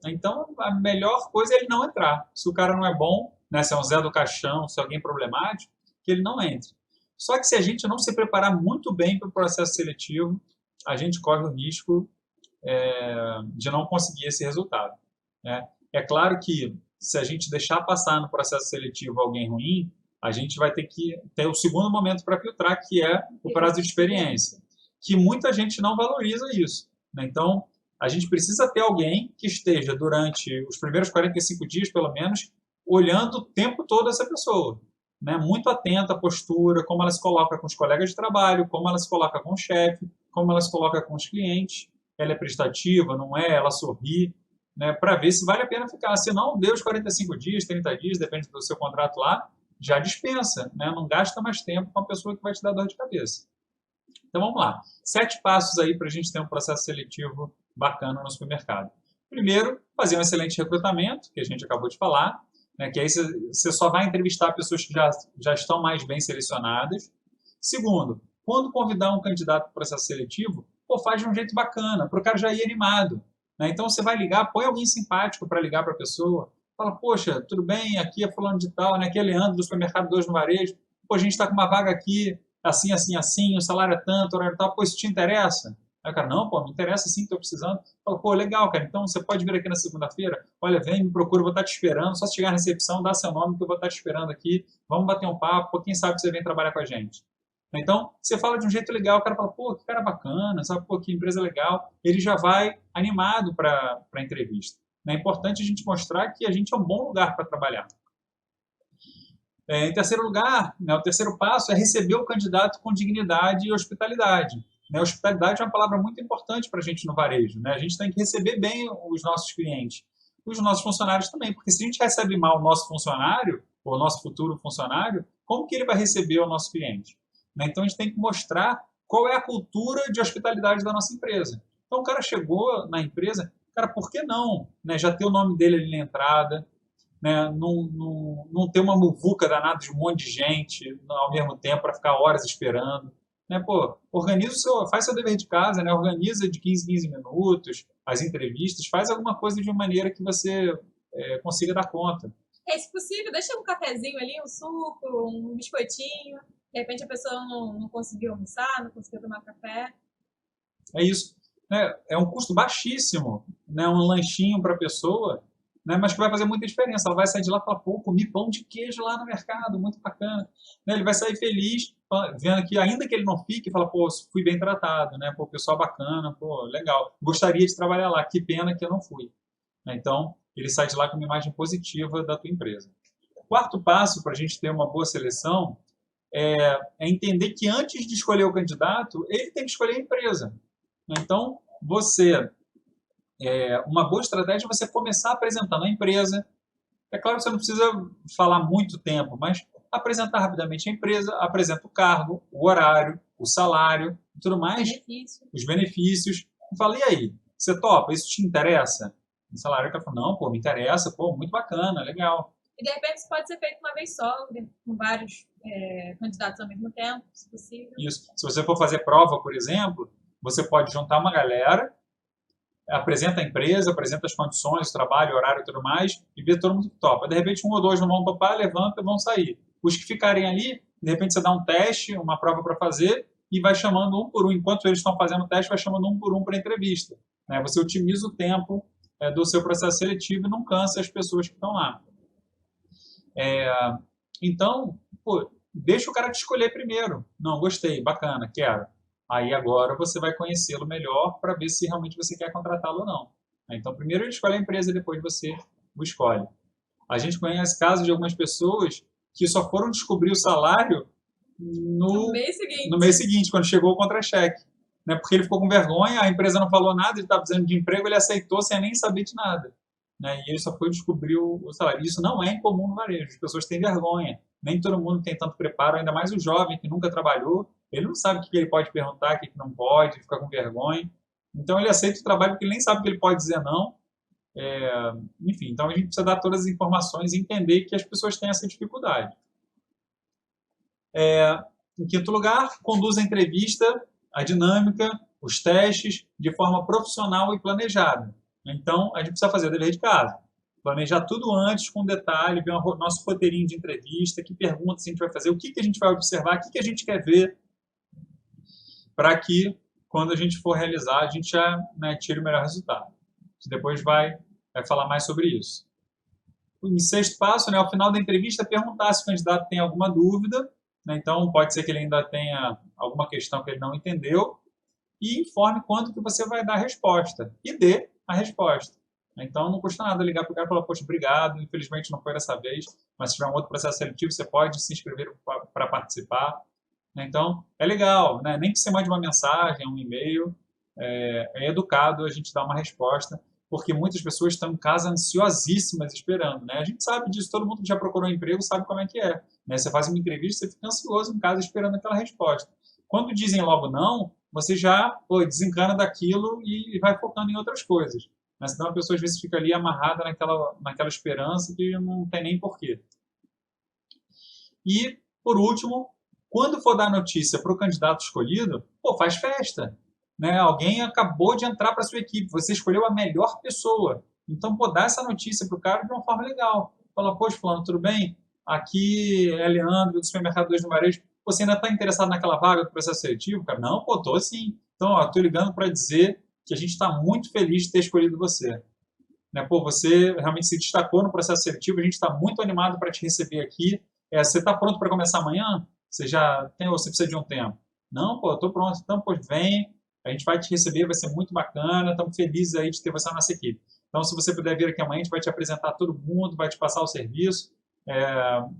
Então, a melhor coisa é ele não entrar. Se o cara não é bom, né, se é um Zé do Caixão, se é alguém problemático, que ele não entre. Só que se a gente não se preparar muito bem para o processo seletivo, a gente corre o risco de não conseguir esse resultado, né? É claro que se a gente deixar passar no processo seletivo alguém ruim, a gente vai ter que ter o segundo momento para filtrar, que é o prazo de experiência, que muita gente não valoriza isso, né? Então, a gente precisa ter alguém que esteja durante os primeiros 45 dias, pelo menos, olhando o tempo todo essa pessoa, né? Muito atenta à postura, como ela se coloca com os colegas de trabalho, como ela se coloca com o chefe, como ela se coloca com os clientes, ela é prestativa, não é, ela sorri, né? Para ver se vale a pena ficar. Se não, deu os 45 dias, 30 dias, depende do seu contrato lá, já dispensa, né? Não gasta mais tempo com a pessoa que vai te dar dor de cabeça. Então vamos lá. 7 passos aí para a gente ter um processo seletivo bacana no supermercado. Primeiro, fazer um excelente recrutamento, que a gente acabou de falar, né, que aí você só vai entrevistar pessoas que já estão mais bem selecionadas. Segundo, quando convidar um candidato para o processo seletivo, faz de um jeito bacana, para o cara já ir animado, né? Então você vai ligar, põe alguém simpático para ligar para a pessoa, fala, poxa, tudo bem, aqui é fulano de tal, né? Aqui é Leandro do supermercado 2 no Varejo, pô, a gente está com uma vaga aqui, assim, assim, assim, o salário é tanto, horário tal, pô, isso te interessa? Aí o cara, não, pô, me interessa sim, estou precisando. Fala, pô, legal, cara, então você pode vir aqui na segunda-feira? Olha, vem, me procura, vou estar te esperando, só chegar na recepção, dá seu nome que eu vou estar te esperando aqui, vamos bater um papo, pô, quem sabe você vem trabalhar com a gente. Então, você fala de um jeito legal, o cara fala, pô, que cara bacana, sabe, pô, que empresa legal, ele já vai animado para a entrevista. É importante a gente mostrar que a gente é um bom lugar para trabalhar. Em terceiro lugar, né, o terceiro passo é receber o candidato com dignidade e hospitalidade. Né? Hospitalidade é uma palavra muito importante para a gente no varejo. Né? A gente tem que receber bem os nossos clientes, os nossos funcionários também, porque se a gente recebe mal o nosso funcionário, ou o nosso futuro funcionário, como que ele vai receber o nosso cliente? Né? Então a gente tem que mostrar qual é a cultura de hospitalidade da nossa empresa. Então o cara chegou na empresa, cara, por que não? Né? Já ter o nome dele ali na entrada, né? Não ter uma muvuca danada de um monte de gente ao mesmo tempo para ficar horas esperando. Né? Pô, faz seu dever de casa, né? Organiza de 15 minutos as entrevistas, faz alguma coisa de maneira que você consiga dar conta. Se possível, deixa um cafezinho ali, um suco, um biscoitinho. De repente a pessoa não conseguiu almoçar, não conseguiu tomar café. É isso. Né? É um custo baixíssimo, né? Um lanchinho para a pessoa, né? Mas que vai fazer muita diferença. Ela vai sair de lá e falar, pô, comi pão de queijo lá no mercado, muito bacana. Né? Ele vai sair feliz, vendo que ainda que ele não fique, fala, pô, fui bem tratado, né? Pô, pessoal bacana, pô, legal. Gostaria de trabalhar lá, que pena que eu não fui. Então, ele sai de lá com uma imagem positiva da tua empresa. O quarto passo para a gente ter uma boa seleção é entender que antes de escolher o candidato, ele tem que escolher a empresa. Então, uma boa estratégia é você começar apresentando a empresa. É claro que você não precisa falar muito tempo, mas apresentar rapidamente a empresa, apresenta o cargo, o horário, o salário e tudo mais, os benefícios. E fala, e aí, você topa? Isso te interessa? O salário, o cara fala, não, pô, me interessa, pô, muito bacana, legal. E de repente isso pode ser feito uma vez só, com vários candidatos ao mesmo tempo, se possível. Isso. Se você for fazer prova, por exemplo, você pode juntar uma galera, apresenta a empresa, apresenta as condições, o trabalho, o horário e tudo mais, e vê todo mundo que topa. De repente, 1 ou 2 não vão topar, levanta e vão sair. Os que ficarem ali, de repente você dá um teste, uma prova para fazer, e vai chamando um por um. Enquanto eles estão fazendo o teste, vai chamando um por um para a entrevista. Né? Você otimiza o tempo do seu processo seletivo e não cansa as pessoas que estão lá. Então, pô, deixa o cara te escolher primeiro. Não, gostei, bacana, quero. Aí agora você vai conhecê-lo melhor para ver se realmente você quer contratá-lo ou não. Então, primeiro ele escolhe a empresa, depois você o escolhe. A gente conhece casos de algumas pessoas que só foram descobrir o salário no mês seguinte, quando chegou o contra-cheque. Né? Porque ele ficou com vergonha, a empresa não falou nada, ele estava precisando de emprego, ele aceitou sem nem saber de nada. Né? E ele só foi descobrir o salário. Isso não é incomum no varejo, as pessoas têm vergonha. Nem todo mundo tem tanto preparo, ainda mais o jovem que nunca trabalhou, ele não sabe o que ele pode perguntar, o que não pode, fica com vergonha. Então ele aceita o trabalho porque ele nem sabe o que ele pode dizer não. Enfim, então a gente precisa dar todas as informações e entender que as pessoas têm essa dificuldade. Em quinto lugar, conduz a entrevista, a dinâmica, os testes de forma profissional e planejada. Então, a gente precisa fazer o dever de casa. Planejar tudo antes, com detalhe, ver o nosso roteirinho de entrevista, que perguntas a gente vai fazer, o que a gente vai observar, o que a gente quer ver, para que, quando a gente for realizar, a gente já tire o melhor resultado. A gente depois vai falar mais sobre isso. Em sexto passo, ao final da entrevista, perguntar se o candidato tem alguma dúvida. Então, pode ser que ele ainda tenha alguma questão que ele não entendeu. E informe quando que você vai dar a resposta. E dê a resposta. Então, não custa nada ligar para o cara e falar, poxa, obrigado, infelizmente não foi dessa vez, mas se tiver um outro processo seletivo, você pode se inscrever para participar. Então, é legal, né? Nem que você mande uma mensagem, um e-mail, é educado a gente dar uma resposta, porque muitas pessoas estão em casa ansiosíssimas esperando, né? A gente sabe disso, todo mundo que já procurou um emprego sabe como é que é. Né? Você faz uma entrevista, você fica ansioso em casa esperando aquela resposta. Quando dizem logo não, você já desencana daquilo e vai focando em outras coisas. Mas senão a pessoa às vezes fica ali amarrada naquela esperança que não tem nem porquê. E, por último, quando for dar notícia para o candidato escolhido, faz festa. Né? Alguém acabou de entrar para a sua equipe, você escolheu a melhor pessoa. Então, dá essa notícia para o cara de uma forma legal. Fala, poxa, fulano, tudo bem? Aqui é Leandro, do Supermercado 2 no Varejo. Você ainda está interessado naquela vaga do processo seletivo? Cara, não, tô sim. Então, estou ligando para dizer que a gente está muito feliz de ter escolhido você. Né? Você realmente se destacou no processo seletivo, a gente está muito animado para te receber aqui. Você está pronto para começar amanhã? Você já tem ou você precisa de um tempo? Não, estou pronto. Então, vem, a gente vai te receber, vai ser muito bacana, estamos felizes aí de ter você na nossa equipe. Então, se você puder vir aqui amanhã, a gente vai te apresentar todo mundo, vai te passar o serviço,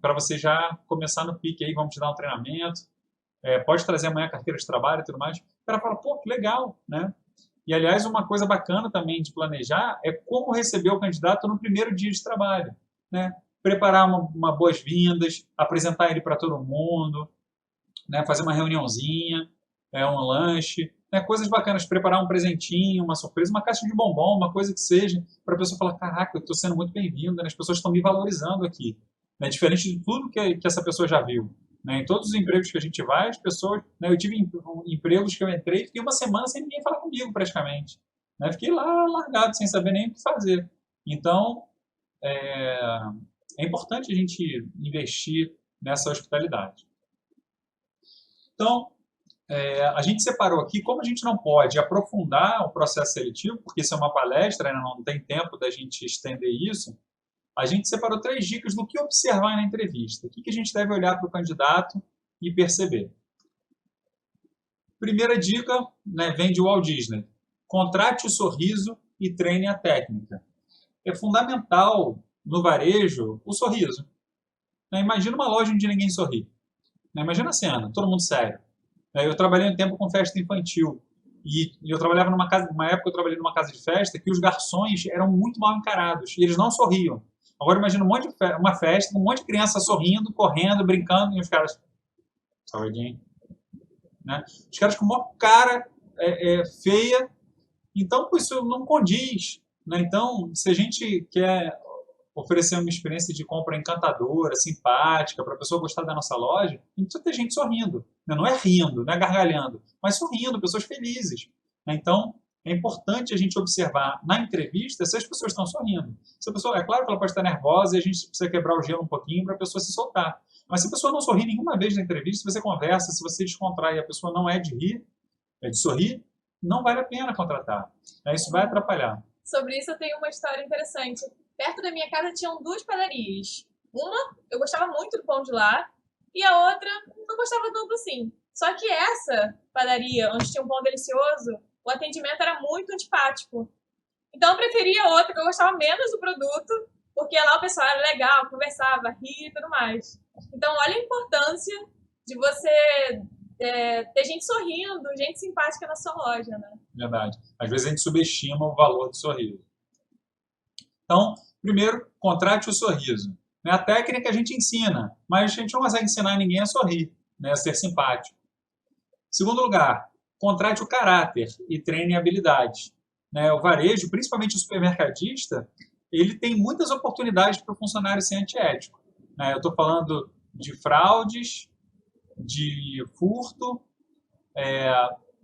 para você já começar no pique aí, vamos te dar um treinamento. Pode trazer amanhã a carteira de trabalho e tudo mais. O cara fala, que legal, né? E, aliás, uma coisa bacana também de planejar é como receber o candidato no primeiro dia de trabalho. Né? Preparar uma boas-vindas, apresentar ele para todo mundo, né? Fazer uma reuniãozinha, um lanche, né? Coisas bacanas, preparar um presentinho, uma surpresa, uma caixa de bombom, uma coisa que seja, para a pessoa falar, caraca, eu estou sendo muito bem-vindo, né? As pessoas estão me valorizando aqui. Né? Diferente de tudo que essa pessoa já viu. Né? Em todos os empregos que a gente vai, as pessoas... Né? Eu tive empregos que eu entrei e fiquei uma semana sem ninguém falar comigo, praticamente. Né? Fiquei lá largado, sem saber nem o que fazer. Então, é importante a gente investir nessa hospitalidade. Então, a gente separou aqui, como a gente não pode aprofundar o processo seletivo, porque isso é uma palestra, né? Não tem tempo da gente estender isso, a gente separou 3 dicas do que observar na entrevista. O que a gente deve olhar para o candidato e perceber. Primeira dica, né, vem de Walt Disney. Contrate o sorriso e treine a técnica. É fundamental no varejo o sorriso. Né? Imagina uma loja onde ninguém sorri. Né? Imagina a cena, todo mundo sério. Eu trabalhei um tempo com festa infantil. E eu trabalhava numa época eu trabalhei numa casa de festa que os garçons eram muito mal encarados. E eles não sorriam. Agora imagina uma festa com um monte de criança sorrindo, correndo, brincando, e os caras... Saudinho. Né? Os caras com uma cara feia. Então, isso não condiz. Né? Então, se a gente quer oferecer uma experiência de compra encantadora, simpática, para a pessoa gostar da nossa loja, a gente precisa ter gente sorrindo. Né? Não é rindo, não é gargalhando, mas sorrindo, pessoas felizes. Né? Então, é importante a gente observar na entrevista se as pessoas estão sorrindo. Se a pessoa, é claro que ela pode estar nervosa e a gente precisa quebrar o gelo um pouquinho para a pessoa se soltar. Mas se a pessoa não sorri nenhuma vez na entrevista, se você conversa, se você descontrai e a pessoa não é de rir, é de sorrir, não vale a pena contratar. Isso vai atrapalhar. Sobre isso eu tenho uma história interessante. Perto da minha casa tinham 2 padarias. Uma, eu gostava muito do pão de lá, e a outra não gostava tanto assim. Só que essa padaria, onde tinha um pão delicioso, o atendimento era muito antipático. Então eu preferia outra, que eu gostava menos do produto, porque lá o pessoal era legal, conversava, ria e tudo mais. Então olha a importância de você ter gente sorrindo, gente simpática na sua loja, né? Verdade. Às vezes a gente subestima o valor do sorriso. Então, primeiro, contrate o sorriso. A técnica a gente ensina, mas a gente não consegue ensinar ninguém a sorrir, né, a ser simpático. Segundo lugar, contrate o caráter e treine habilidades. O varejo, principalmente o supermercadista, ele tem muitas oportunidades para o funcionário ser antiético. Eu estou falando de fraudes, de furto,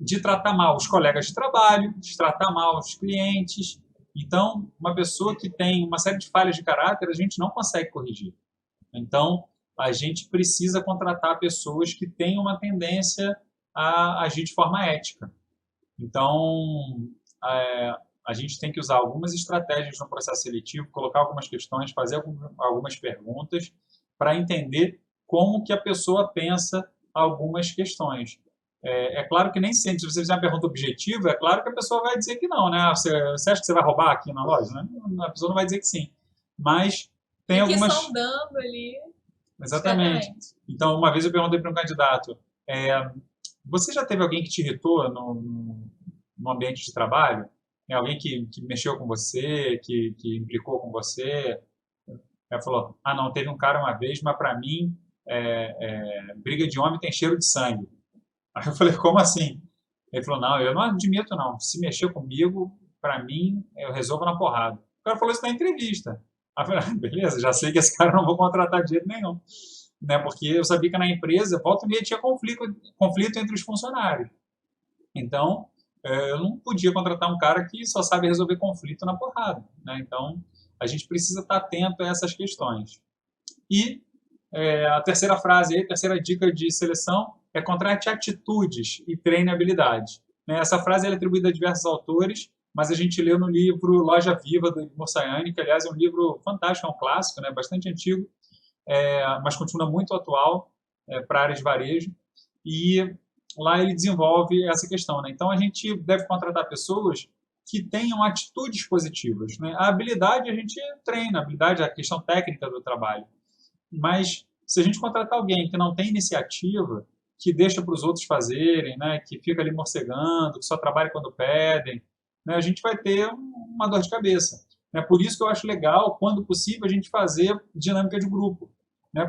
de tratar mal os colegas de trabalho, de tratar mal os clientes. Então, uma pessoa que tem uma série de falhas de caráter, a gente não consegue corrigir. Então, a gente precisa contratar pessoas que têm uma tendência a agir de forma ética. Então, a gente tem que usar algumas estratégias no processo seletivo, colocar algumas questões, fazer algumas perguntas para entender como que a pessoa pensa algumas questões. É claro que nem sempre, se você fizer uma pergunta objetiva, é claro que a pessoa vai dizer que não, né? Você acha que você vai roubar aqui na loja? Né? A pessoa não vai dizer que sim. Mas tem algumas... sondando ali. Exatamente. Então, uma vez eu perguntei para um candidato, você já teve alguém que te irritou no ambiente de trabalho? Alguém que mexeu com você, que implicou com você? Ela falou, não, teve um cara uma vez, mas para mim, briga de homem tem cheiro de sangue. Aí eu falei, como assim? Ele falou, não, eu não admito não. Se mexer comigo, para mim, eu resolvo na porrada. O cara falou isso na entrevista. Aí eu falei, beleza, já sei que esse cara eu não vou contratar de jeito nenhum. Porque eu sabia que na empresa, volta e meia, tinha conflito entre os funcionários. Então, eu não podia contratar um cara que só sabe resolver conflito na porrada. Então, a gente precisa estar atento a essas questões. E a terceira frase, a terceira dica de seleção é contrate atitudes e treine habilidades. Essa frase é atribuída a diversos autores, mas a gente leu no livro Loja Viva, do Igor Sayani, que, aliás, é um livro fantástico, é um clássico, bastante antigo, mas continua muito atual para a área de varejo. E lá ele desenvolve essa questão. Então, a gente deve contratar pessoas que tenham atitudes positivas. A habilidade a gente treina, a habilidade é a questão técnica do trabalho. Mas se a gente contratar alguém que não tem iniciativa, que deixa para os outros fazerem, que fica ali morcegando, que só trabalha quando pedem, a gente vai ter uma dor de cabeça. Por isso que eu acho legal, quando possível, a gente fazer dinâmica de grupo.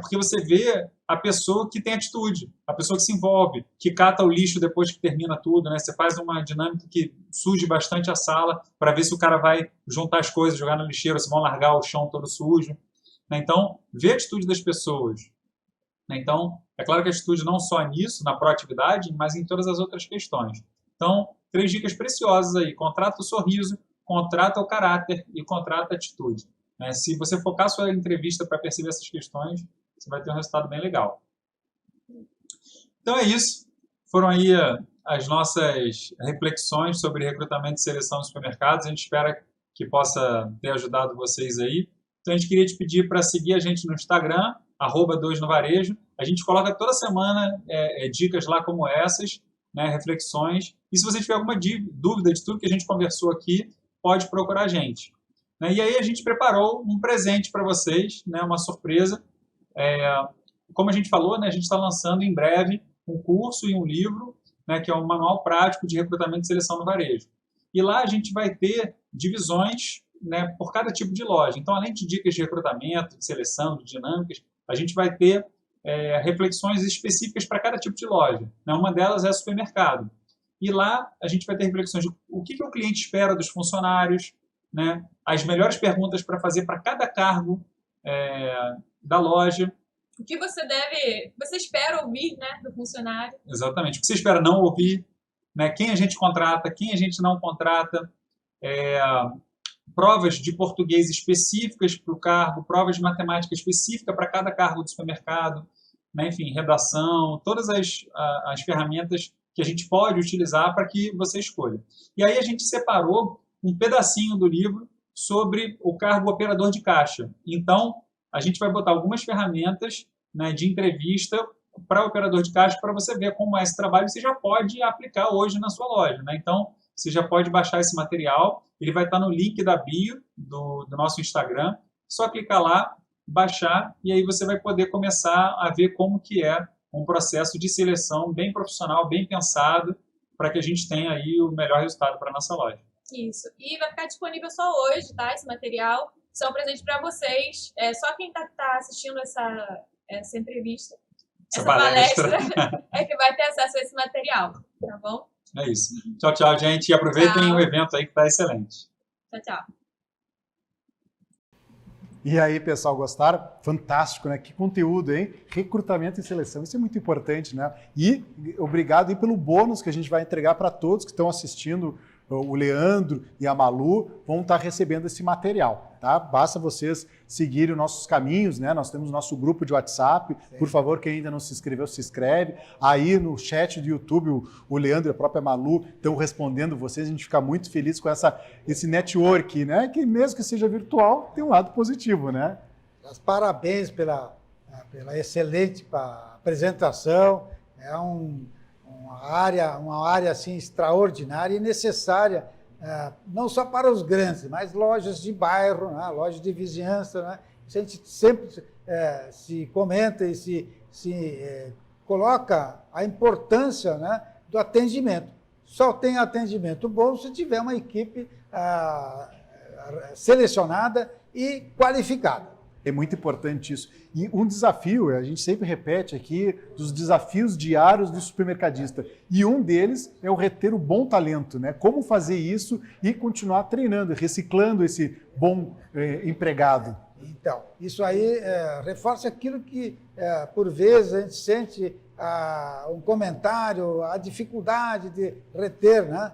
Porque você vê a pessoa que tem atitude, a pessoa que se envolve, que cata o lixo depois que termina tudo. Você faz uma dinâmica que suje bastante a sala para ver se o cara vai juntar as coisas, jogar no lixeiro, se vão largar o chão todo sujo. Então, ver a atitude das pessoas. Então, é claro que a atitude não só nisso, na proatividade, mas em todas as outras questões. Então, 3 dicas preciosas aí. Contrata o sorriso, contrata o caráter e contrata a atitude. Se você focar a sua entrevista para perceber essas questões, você vai ter um resultado bem legal. Então é isso. Foram aí as nossas reflexões sobre recrutamento e seleção dos supermercados. A gente espera que possa ter ajudado vocês aí. Então a gente queria te pedir para seguir a gente no Instagram, @2novarejo. A gente coloca toda semana dicas lá como essas, reflexões. E se você tiver alguma dúvida de tudo que a gente conversou aqui, pode procurar a gente. E aí a gente preparou um presente para vocês, uma surpresa. Como a gente falou, a gente está lançando em breve um curso e um livro, que é um manual prático de recrutamento e seleção no varejo. E lá a gente vai ter divisões por cada tipo de loja. Então, além de dicas de recrutamento, de seleção, de dinâmicas, a gente vai ter reflexões específicas para cada tipo de loja. Uma delas é supermercado. E lá a gente vai ter reflexões de o que o cliente espera dos funcionários, as melhores perguntas para fazer para cada cargo da loja. O que você espera ouvir, do funcionário. Exatamente. O que você espera não ouvir, quem a gente contrata, quem a gente não contrata, provas de português específicas para o cargo, provas de matemática específica para cada cargo do supermercado, enfim, redação, todas as ferramentas que a gente pode utilizar para que você escolha. E aí a gente separou um pedacinho do livro sobre o cargo operador de caixa. Então, a gente vai botar algumas ferramentas né, de entrevista para operador de caixa, para você ver como é esse trabalho, você já pode aplicar hoje na sua loja, né? Então, você já pode baixar esse material, ele vai estar no link da bio do nosso Instagram, só clicar lá, baixar, e aí você vai poder começar a ver como que é um processo de seleção bem profissional, bem pensado, para que a gente tenha aí o melhor resultado para a nossa loja. Isso. E vai ficar disponível só hoje, tá? Esse material. Isso é um presente para vocês. Só quem tá assistindo essa entrevista, essa palestra, é que vai ter acesso a esse material, tá bom? É isso. Tchau, tchau, gente. E aproveitem o evento aí que está excelente. Tchau, tchau. E aí, pessoal, gostaram? Fantástico, né? Que conteúdo, hein? Recrutamento e seleção, isso é muito importante, né? E obrigado aí pelo bônus que a gente vai entregar para todos que estão assistindo. O Leandro e a Malu vão estar recebendo esse material, tá? Basta vocês seguirem os nossos caminhos, né? Nós temos nosso grupo de WhatsApp. Sim. Por favor, quem ainda não se inscreveu, se inscreve. Aí no chat do YouTube, o Leandro e a própria Malu estão respondendo vocês. A gente fica muito feliz com esse network, né? Que mesmo que seja virtual, tem um lado positivo, né? Parabéns pela excelente apresentação. É uma área assim, extraordinária e necessária, não só para os grandes, mas lojas de bairro, né? Lojas de vizinhança. Né? A gente sempre se comenta e se coloca a importância, né, do atendimento. Só tem atendimento bom se tiver uma equipe selecionada e qualificada. É muito importante isso. E um desafio, a gente sempre repete aqui, dos desafios diários do supermercadista. E um deles é o reter o bom talento, né? Como fazer isso e continuar treinando, reciclando esse bom empregado. Então, isso aí reforça aquilo que, por vezes, a gente sente um comentário, a dificuldade de reter, né,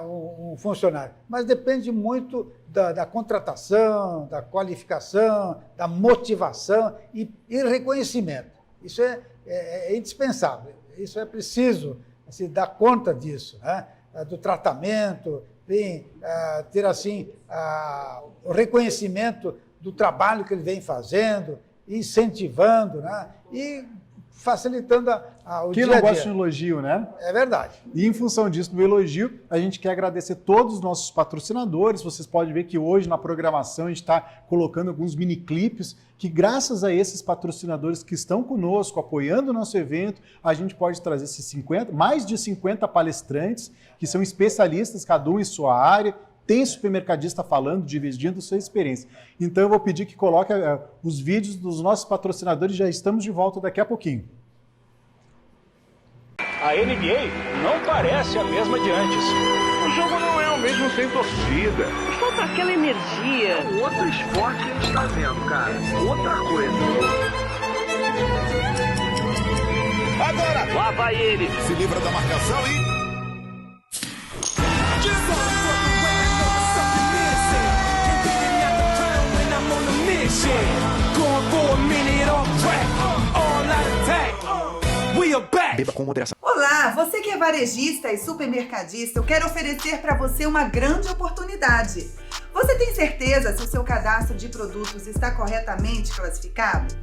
um funcionário. Mas depende muito da contratação, da qualificação, da motivação e reconhecimento. Isso é indispensável. Isso é preciso se dar conta disso, né? Do tratamento, ter assim o reconhecimento do trabalho que ele vem fazendo, incentivando, né? E facilitando o dia a dia. Quem não gosta de um elogio, né? É verdade. E em função disso, do elogio, a gente quer agradecer todos os nossos patrocinadores. Vocês podem ver que hoje na programação a gente está colocando alguns mini clipes que, graças a esses patrocinadores que estão conosco, apoiando o nosso evento, a gente pode trazer mais de 50 palestrantes que são especialistas, cada um em sua área. Tem supermercadista falando, dividindo sua experiência. Então eu vou pedir que coloque os vídeos dos nossos patrocinadores, já estamos de volta daqui a pouquinho. A NBA não parece a mesma de antes. O jogo não é o mesmo sem torcida. Falta aquela energia. É outro esporte que a gente tá vendo, cara. Outra coisa. Agora! Lá vai ele. Se livra da marcação e... Beba com moderação. Olá, você que é varejista e supermercadista, eu quero oferecer para você uma grande oportunidade. Você tem certeza se o seu cadastro de produtos está corretamente classificado?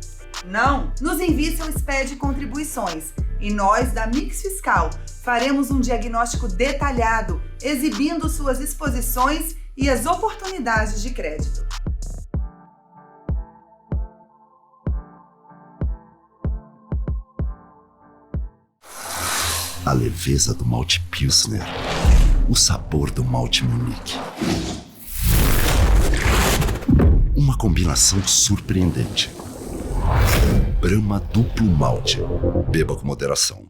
Não? Nos envie seu SPED de contribuições e nós, da Mix Fiscal, faremos um diagnóstico detalhado, exibindo suas exposições e as oportunidades de crédito. A leveza do malte Pilsner, o sabor do malte Munich. Uma combinação surpreendente. Brahma Duplo Malte. Beba com moderação.